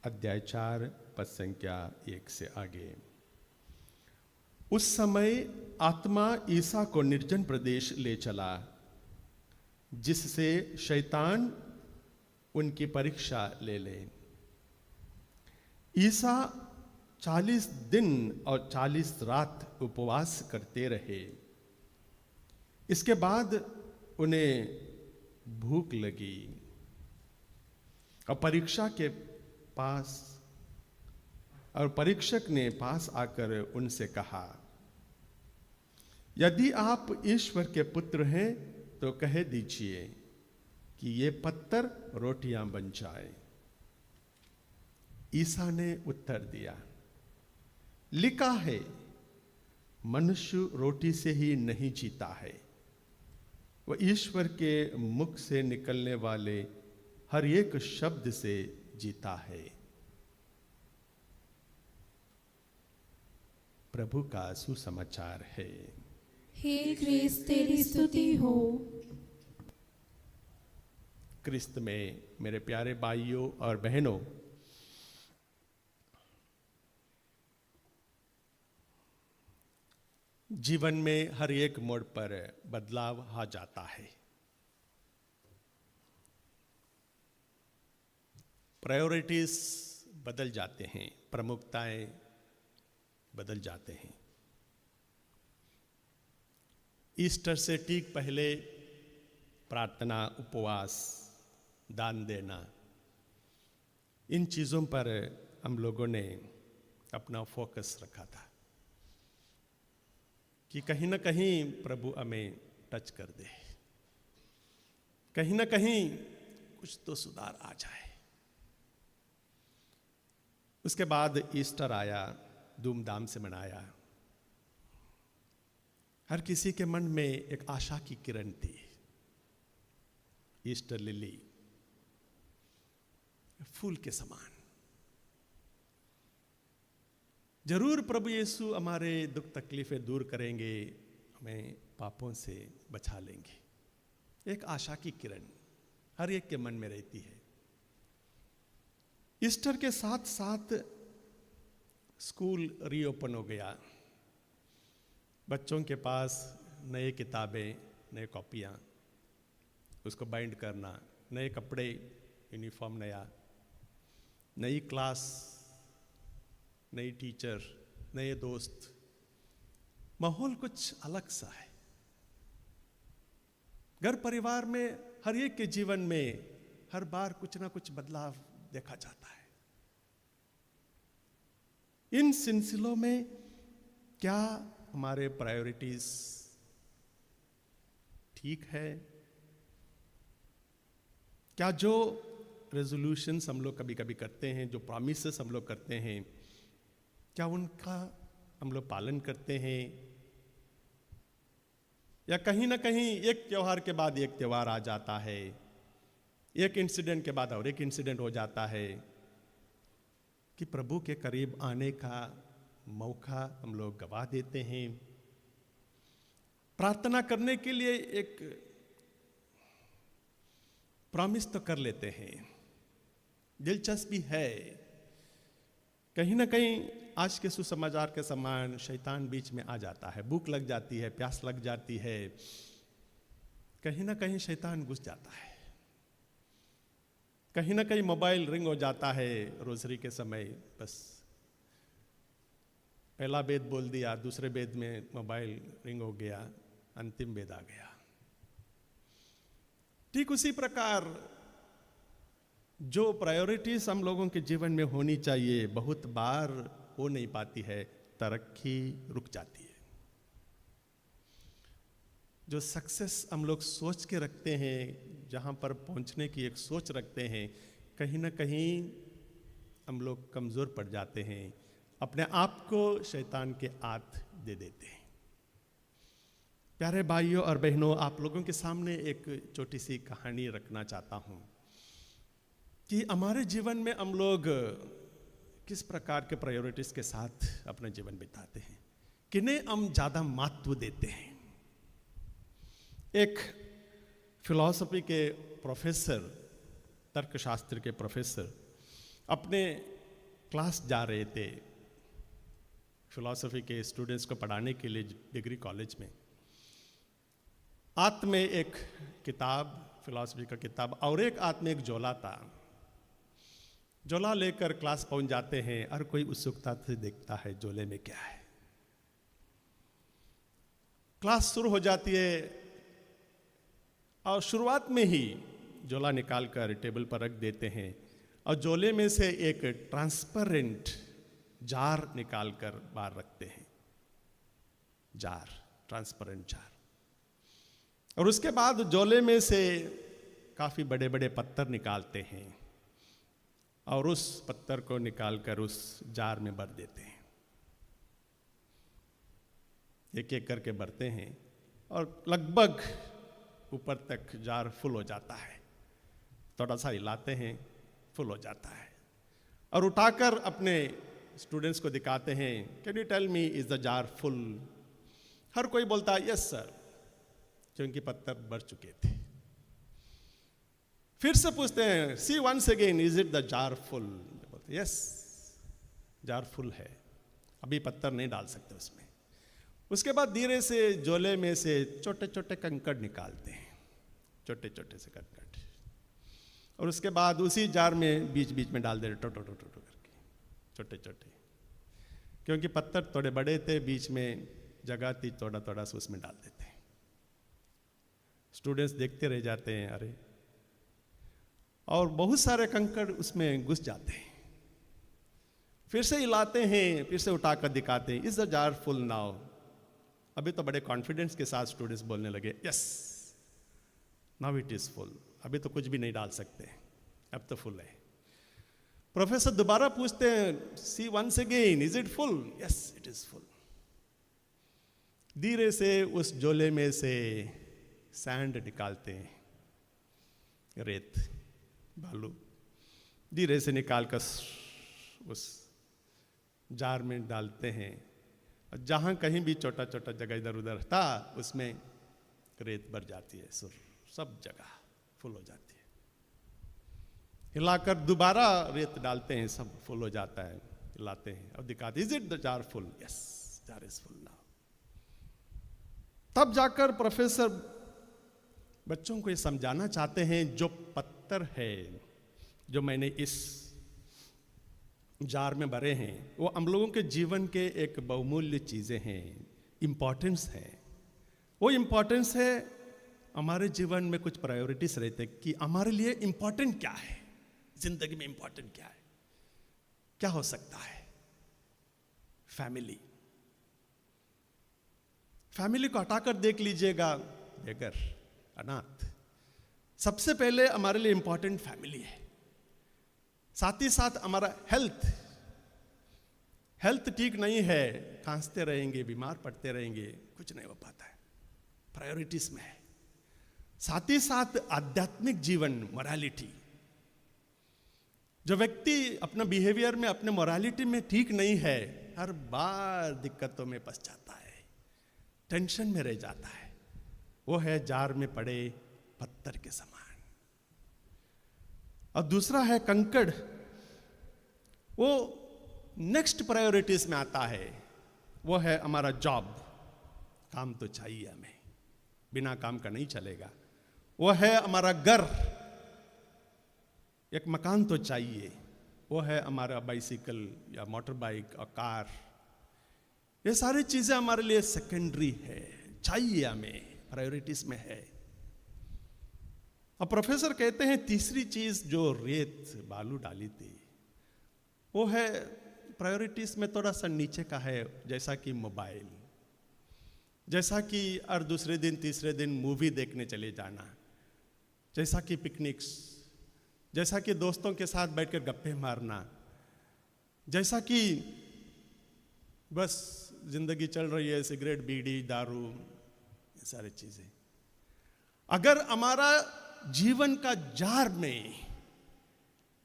अध्याय 4 पद संख्या 1 से आगे। उस समय आत्मा ईसा को निर्जन प्रदेश ले चला, जिससे शैतान उनकी परीक्षा ले ले। ईसा 40 दिन और 40 रात उपवास करते रहे। इसके बाद उन्हें भूख लगी और परीक्षक ने पास आकर उनसे कहा, यदि आप ईश्वर के पुत्र हैं तो कह दीजिए कि ये पत्थर रोटियां बन जाए। ईसा ने उत्तर दिया, लिखा है, मनुष्य रोटी से ही नहीं जीता है, वह ईश्वर के मुख से निकलने वाले हर एक शब्द से जीता है। प्रभु का सुसमाचार है। हे क्रिस्त तेरी स्तुति हो। क्रिस्त में मेरे प्यारे भाइयों और बहनों, जीवन में हर एक मोड़ पर बदलाव आ जाता है। प्रायोरिटीज बदल जाते हैं, प्रमुखताएं बदल जाते हैं। ईस्टर से ठीक पहले प्रार्थना, उपवास, दान देना, इन चीज़ों पर हम लोगों ने अपना फोकस रखा था कि कहीं ना कहीं प्रभु हमें टच कर दे, कहीं ना कहीं कुछ तो सुधार आ जाए। उसके बाद ईस्टर आया, धूमधाम से मनाया। हर किसी के मन में एक आशा की किरण थी। ईस्टर लिली फूल के समान। जरूर प्रभु यीशु हमारे दुख तकलीफें दूर करेंगे, हमें पापों से बचा लेंगे। एक आशा की किरण हर एक के मन में रहती है। ईस्टर के साथ साथ स्कूल रीओपन हो गया। बच्चों के पास नए किताबें, नए कॉपियाँ, उसको बाइंड करना, नए कपड़े, यूनिफॉर्म नया, नई क्लास, नई टीचर, नए दोस्त, माहौल कुछ अलग सा है। घर परिवार में हर एक के जीवन में हर बार कुछ ना कुछ बदलाव देखा जाता है। इन सिलसिलों में क्या हमारे प्रायोरिटीज ठीक है? क्या जो रेजोल्यूशंस हम लोग कभी कभी करते हैं, जो प्रॉमिसेस हम लोग करते हैं, क्या उनका हम लोग पालन करते हैं? या कहीं ना कहीं एक त्योहार के बाद एक त्योहार आ जाता है, एक इंसिडेंट के बाद और एक इंसिडेंट हो जाता है कि प्रभु के करीब आने का मौका हम लोग गवा देते हैं। प्रार्थना करने के लिए एक प्रॉमिस तो कर लेते हैं, दिलचस्पी है, कहीं ना कहीं आज के सुसमाचार के समान शैतान बीच में आ जाता है। भूख लग जाती है, प्यास लग जाती है, कहीं ना कहीं शैतान घुस जाता है। कहीं ना कहीं मोबाइल रिंग हो जाता है रोजरी के समय, बस पहला वेद बोल दिया, दूसरे वेद में मोबाइल रिंग हो गया, अंतिम वेद आ गया। ठीक उसी प्रकार जो प्रायोरिटीज हम लोगों के जीवन में होनी चाहिए, बहुत बार हो नहीं पाती है, तरक्की रुक जाती है। जो सक्सेस हम लोग सोच के रखते हैं, जहाँ पर पहुँचने की एक सोच रखते हैं, कहीं ना कहीं हम लोग कमज़ोर पड़ जाते हैं, अपने आप को शैतान के हाथ दे देते हैं। प्यारे भाइयों और बहनों, आप लोगों के सामने एक छोटी सी कहानी रखना चाहता हूँ कि हमारे जीवन में हम लोग किस प्रकार के प्रायोरिटीज के साथ अपना जीवन बिताते हैं, किन्हें हम ज़्यादा महत्व देते हैं। एक फिलॉसफी के प्रोफेसर, तर्कशास्त्र के प्रोफेसर अपने क्लास जा रहे थे, फिलॉसफी के स्टूडेंट्स को पढ़ाने के लिए डिग्री कॉलेज में। हाथ में एक किताब, फिलॉसफी का किताब, और एक हाथ में एक झोला था। झोला लेकर क्लास पहुंच जाते हैं, हर कोई उत्सुकता से देखता है झोले में क्या है। क्लास शुरू हो जाती है और शुरुआत में ही झोला निकालकर टेबल पर रख देते हैं और झोले में से एक ट्रांसपेरेंट जार निकालकर बाहर रखते हैं। Jar, transparent jar. और उसके बाद झोले में से काफी बड़े बड़े पत्थर निकालते हैं और उस पत्थर को निकालकर उस जार में भर देते हैं। एक एक करके भरते हैं और लगभग ऊपर तक जार फुल हो जाता है। थोड़ा सा हिलाते हैं, फुल हो जाता है और उठाकर अपने स्टूडेंट्स को दिखाते हैं, can you tell me is the jar full? हर कोई बोलता है यस सर, क्योंकि पत्थर भर चुके थे। फिर से पूछते हैं, see once again is it the jar full? बोलते यस, जार फुल है, अभी पत्थर नहीं डाल सकते उसमें। उसके बाद धीरे से झोले में से छोटे छोटे कंकड़ निकालते हैं, छोटे छोटे से कंकड़, और उसके बाद उसी जार में बीच बीच में डाल दे रहे टो करके, छोटे छोटे, क्योंकि पत्थर थोड़े बड़े थे, बीच में जगह थी, थोड़ा थोड़ा सा उसमें डाल देते हैं। स्टूडेंट्स देखते रह जाते हैं, अरे, और बहुत सारे कंकड़ उसमें घुस जाते हैं। फिर से हिलाते हैं, फिर से उठाकर दिखाते हैं, is the jar full now? अभी तो बड़े कॉन्फिडेंस के साथ स्टूडेंट्स बोलने लगे, yes now it is full, अभी तो कुछ भी नहीं डाल सकते, अब तो फुल है। प्रोफेसर दोबारा पूछते हैं, see once again is it full? Yes it is full. धीरे से उस झोले में से सैंड निकालते हैं, रेत, बालू, धीरे से निकालकर उस जार में डालते हैं। जहां कहीं भी छोटा छोटा जगह इधर उधर था, उसमें रेत भर जाती है, सब जगह फुल हो जाती है। हिलाकर दोबारा रेत डालते हैं, सब फुल हो जाता है, हिलाते हैं और दिखाते, is it the jar full? Yes jar is full now. तब जाकर प्रोफेसर बच्चों को ये समझाना चाहते हैं, जो पत्थर है जो मैंने इस जार में भरे हैं, वो हम लोगों के जीवन के एक बहुमूल्य चीजें हैं, इंपॉर्टेंस है। वो इंपॉर्टेंस है, हमारे जीवन में कुछ प्रायोरिटीज रहते कि हमारे लिए इंपॉर्टेंट क्या है, जिंदगी में इंपॉर्टेंट क्या है, क्या हो सकता है। फैमिली, फैमिली को हटाकर देख लीजिएगा, बेघर, अनाथ, सबसे पहले हमारे लिए इंपॉर्टेंट फैमिली है। साथ ही साथ हमारा हेल्थ ठीक नहीं है, खांसते रहेंगे, बीमार पड़ते रहेंगे, कुछ नहीं हो पाता है, प्रायोरिटीज में है। साथ ही साथ आध्यात्मिक जीवन, मोरालिटी, जो व्यक्ति अपना बिहेवियर में, अपने मोरालिटी में ठीक नहीं है, हर बार दिक्कतों में फंस जाता है, टेंशन में रह जाता है, वो है जार में पड़े पत्थर के समान। और दूसरा है कंकड़, वो नेक्स्ट प्रायोरिटीज में आता है, वो है हमारा जॉब, काम तो चाहिए हमें, बिना काम का नहीं चलेगा। वो है हमारा घर, एक मकान तो चाहिए। वो है हमारा बाइसिकल या मोटर बाइक और कार, ये सारी चीजें हमारे लिए सेकेंडरी है, चाहिए हमें, प्रायोरिटीज में है। अब प्रोफेसर कहते हैं तीसरी चीज जो रेत बालू डाली थी, वो है प्रायोरिटीज में थोड़ा सा नीचे का है, जैसा कि मोबाइल, जैसा कि हर दूसरे दिन तीसरे दिन मूवी देखने चले जाना, जैसा कि पिकनिक्स, जैसा कि दोस्तों के साथ बैठकर गप्पे मारना, जैसा कि बस जिंदगी चल रही है, सिगरेट, बीड़ी, दारू, ये सारी चीजें। अगर हमारा जीवन का जार में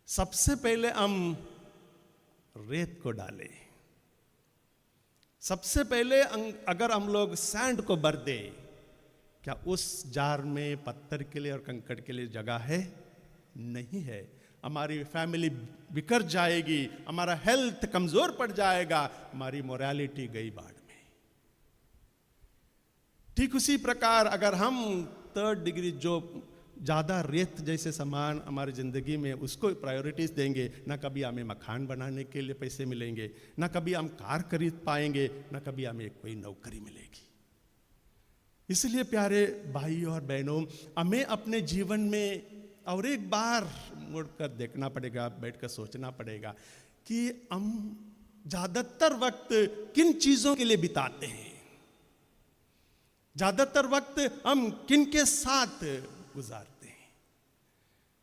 सबसे पहले हम रेत को डालें, सबसे पहले अगर हम लोग सैंड को भर दे, क्या उस जार में पत्थर के लिए और कंकड़ के लिए जगह है? नहीं है। हमारी फैमिली बिखर जाएगी, हमारा हेल्थ कमजोर पड़ जाएगा, हमारी मोरालिटी गई बाढ़ में। ठीक उसी प्रकार अगर हम 3rd डिग्री, जो ज्यादा रेत जैसे सामान हमारी जिंदगी में, उसको प्रायोरिटीज देंगे, ना कभी हमें मकान बनाने के लिए पैसे मिलेंगे, ना कभी हम कार खरीद पाएंगे, ना कभी हमें कोई नौकरी मिलेगी। इसलिए प्यारे भाई और बहनों, हमें अपने जीवन में और एक बार मुड़कर देखना पड़ेगा, बैठकर सोचना पड़ेगा कि हम ज्यादातर वक्त किन चीजों के लिए बिताते हैं, ज्यादातर वक्त हम किन के साथ गुजारते हैं।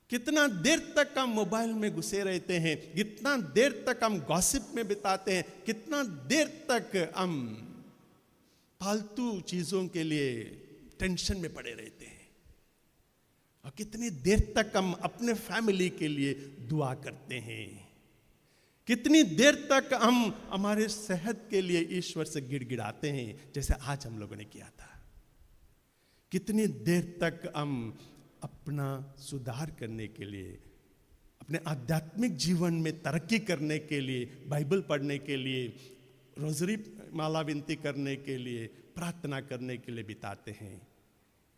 कितना देर तक हम मोबाइल में घुसे रहते हैं, कितना देर तक हम गॉसिप में बिताते हैं, कितना देर तक हम फालतू चीजों के लिए टेंशन में पड़े रहते हैं, और कितनी देर तक हम अपने फैमिली के लिए दुआ करते हैं, कितनी देर तक हम हमारे सेहत के लिए ईश्वर से गिड़गिड़ाते हैं जैसे आज हम लोगों ने किया था। कितनी देर तक हम अपना सुधार करने के लिए, अपने आध्यात्मिक जीवन में तरक्की करने के लिए, बाइबल पढ़ने के लिए, रोजरी माला विनती करने के लिए, प्रार्थना करने के लिए बिताते हैं।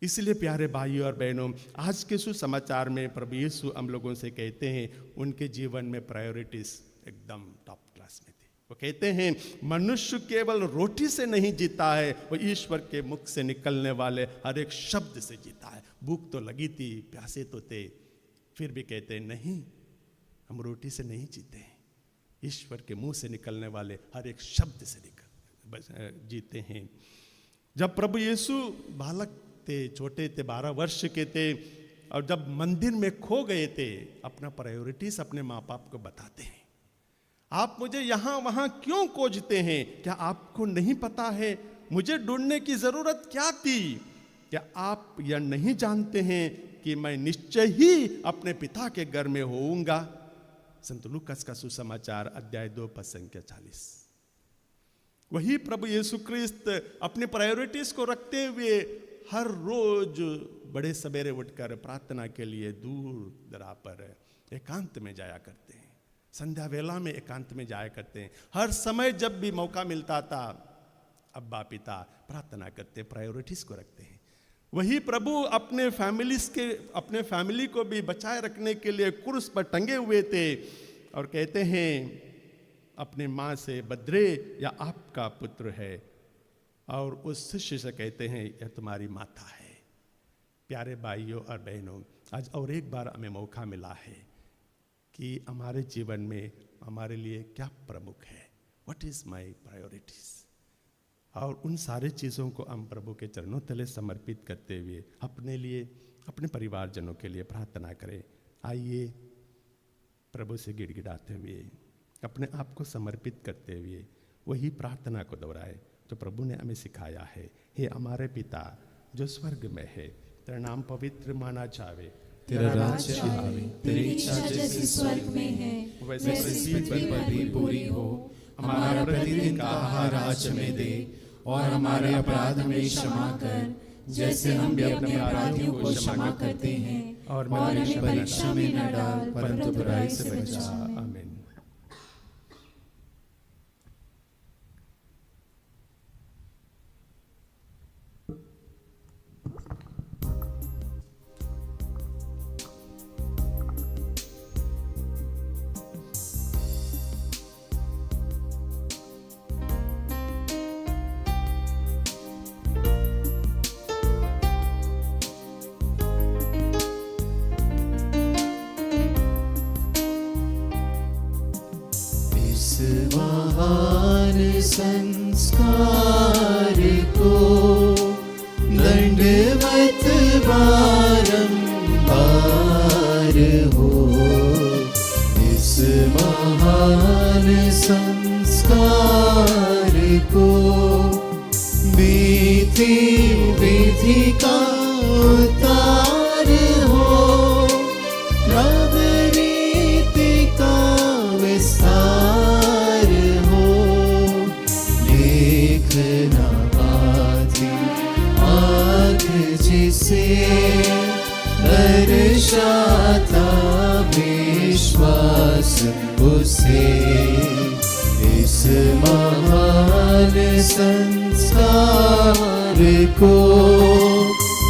इसलिए प्यारे भाइयों और बहनों, आज के सुसमाचार में प्रभु यीशु हम लोगों से कहते हैं उनके जीवन में प्रायोरिटीज एकदम टॉप क्लास में थी। वो कहते हैं मनुष्य केवल रोटी से नहीं जीता है, वो ईश्वर के मुख से निकलने वाले हर एक शब्द से जीता है। भूख तो लगी थी, प्यासे तो थे, फिर भी कहते हैं नहीं, हम रोटी से नहीं जीते हैं, ईश्वर के मुंह से निकलने वाले हर एक शब्द से जीते हैं। जब प्रभु यीशु बालक थे, छोटे थे, 12 वर्ष के थे, और जब मंदिर में खो गए थे, अपना प्रायोरिटीज अपने माँ बाप को बताते हैं। आप मुझे यहाँ वहाँ क्यों खोजते हैं? क्या आपको नहीं पता है मुझे ढूंढने की जरूरत क्या थी? क्या आप यह नहीं जानते हैं कि मैं निश्चय ही अपने पिता के घर में होऊंगा? संत लूकास का सुसमाचार अध्याय 2 पद संख्या 40। वही प्रभु यीशु क्रिस्त अपने प्रायोरिटीज को रखते हुए हर रोज बड़े सवेरे उठकर प्रार्थना के लिए दूर दरा पर एकांत में जाया करते हैं, संध्या वेला में एकांत में जाया करते हैं। हर समय जब भी मौका मिलता था अब्बा पिता प्रार्थना करते, प्रायोरिटीज को रखते हैं। वही प्रभु अपने फैमिली को भी बचाए रखने के लिए क्रूस पर टंगे हुए थे, और कहते हैं अपने माँ से बद्रे या आपका पुत्र है, और उस शिष्य से कहते हैं यह तुम्हारी माता है। प्यारे भाइयों और बहनों, आज और एक बार हमें मौका मिला है कि हमारे जीवन में हमारे लिए क्या प्रमुख है, व्हाट इज माय प्रायोरिटीज, और उन सारी चीज़ों को हम प्रभु के चरणों तले समर्पित करते हुए अपने लिए, अपने परिवारजनों के लिए प्रार्थना करें। आइए प्रभु से गिड़गिड़ाते हुए, अपने आप को समर्पित करते हुए वही प्रार्थना को दोहराए जो प्रभु ने हमें सिखाया है। हे हमारे पिता जो स्वर्ग में है, तेरा नाम पवित्र माना जावे, तेरा राज्य आवे, तेरी इच्छा जैसे स्वर्ग में है वैसे पृथ्वी पर भी पूरी हो। हमारा प्रतिदिन का आहार आज हमें दे, और हमारे अपराध हमें क्षमा कर जैसे हम भी अपने अपराधियों को क्षमा करते हैं, और हमें परीक्षा में न डाल परंतु बुराई से बचा। आमीन। संस्कार को दंडवत बारंबार हो, इस महान संस्कार को विधि विधि का उतार हो, नव रीति का विस्तार हो, लेखना आदि आग जिसे दर्शाता विश्वास उसे, इस महान संस्कार को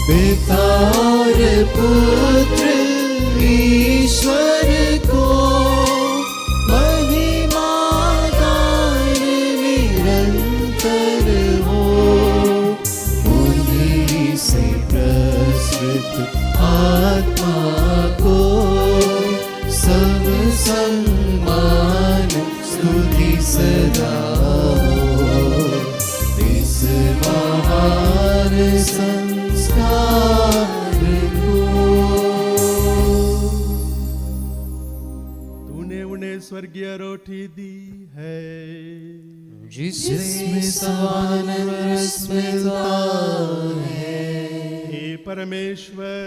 पिता और पुत्र ईश्वर को महिमा गान निरंतर हो, उन्हीं से प्रसृत आत्मा को सब सम्मान स्तुति सदा हो, इस महान संस्कार को। स्वर्गीय रोटी दी है, जिसमें सवान रस मिलता है। हे परमेश्वर,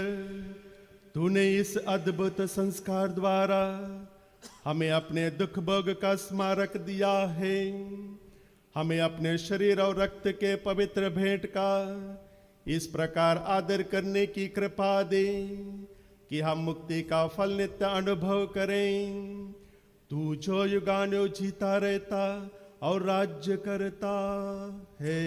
तूने इस अद्भुत संस्कार द्वारा हमें अपने दुख भोग का स्मारक दिया है। हमें अपने शरीर और रक्त के पवित्र भेंट का इस प्रकार आदर करने की कृपा दे कि हम मुक्ति का फल नित्य अनुभव करें। तू जो युगानुयुग जीता रहता और राज्य करता है।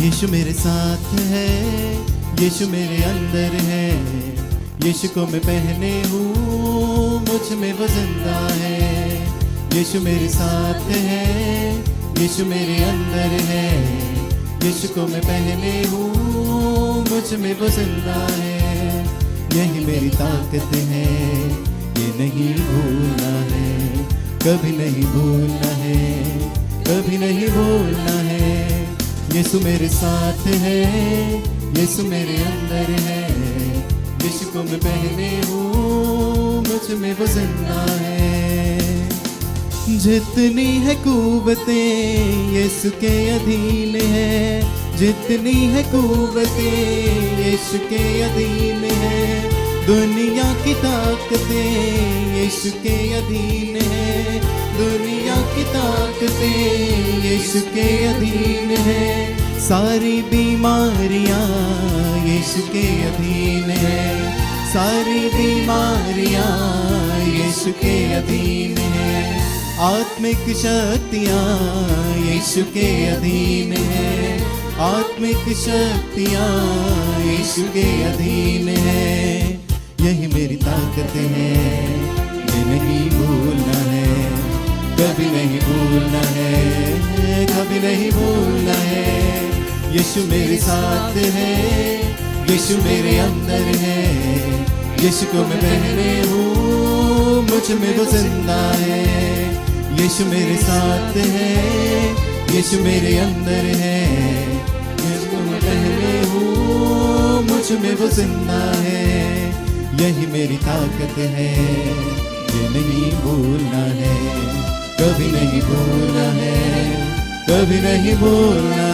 यीशु मेरे साथ है, यीशु मेरे अंदर है, यीशु को मैं पहने हूँ, मुझ में वो जिंदा है। यीशु मेरे साथ है, यीशु मेरे अंदर है, यीशु को मैं पहने हूँ, मुझ में वो जिंदा है। यही मेरी ताकत है, ये नहीं भूलना है, कभी नहीं भूलना है, कभी नहीं भूलना है। यीशु मेरे साथ है, यीशु मेरे अंदर है, यीशु को मैं पहने हूँ, मुझ में वो जिंदा है। जितनी है कुव्वतें यीशु के अधीन है, जितनी है कुव्वतें यीशु के अधीन है। दुनिया की ताकतें यीशु के अधीन है, दुनिया की ताकतें यीशु के अधीन है। सारी बीमारियां यीशु के अधीन है, सारी बीमारियां यीशु के अधीन है। आत्मिक शक्तियां यीशु के अधीन है, आत्मिक शक्तियां यीशु के अधीन है। यही मेरी ताकत है, ये नहीं भूलना है, कभी नहीं भूलना है, कभी नहीं भूलना है। यीशु मेरे साथ है, यीशु मेरे अंदर है, यीशु को मैं पहने हूँ, मुझ में वो जिंदा है। यीशु मेरे साथ है, यीशु मेरे अंदर है, यीशु को मैं पहने हूँ, मुझ में वो जिंदा है। यही मेरी ताकत है, ये नहीं भूलना है, कभी नहीं भूलना है, कभी नहीं भूलना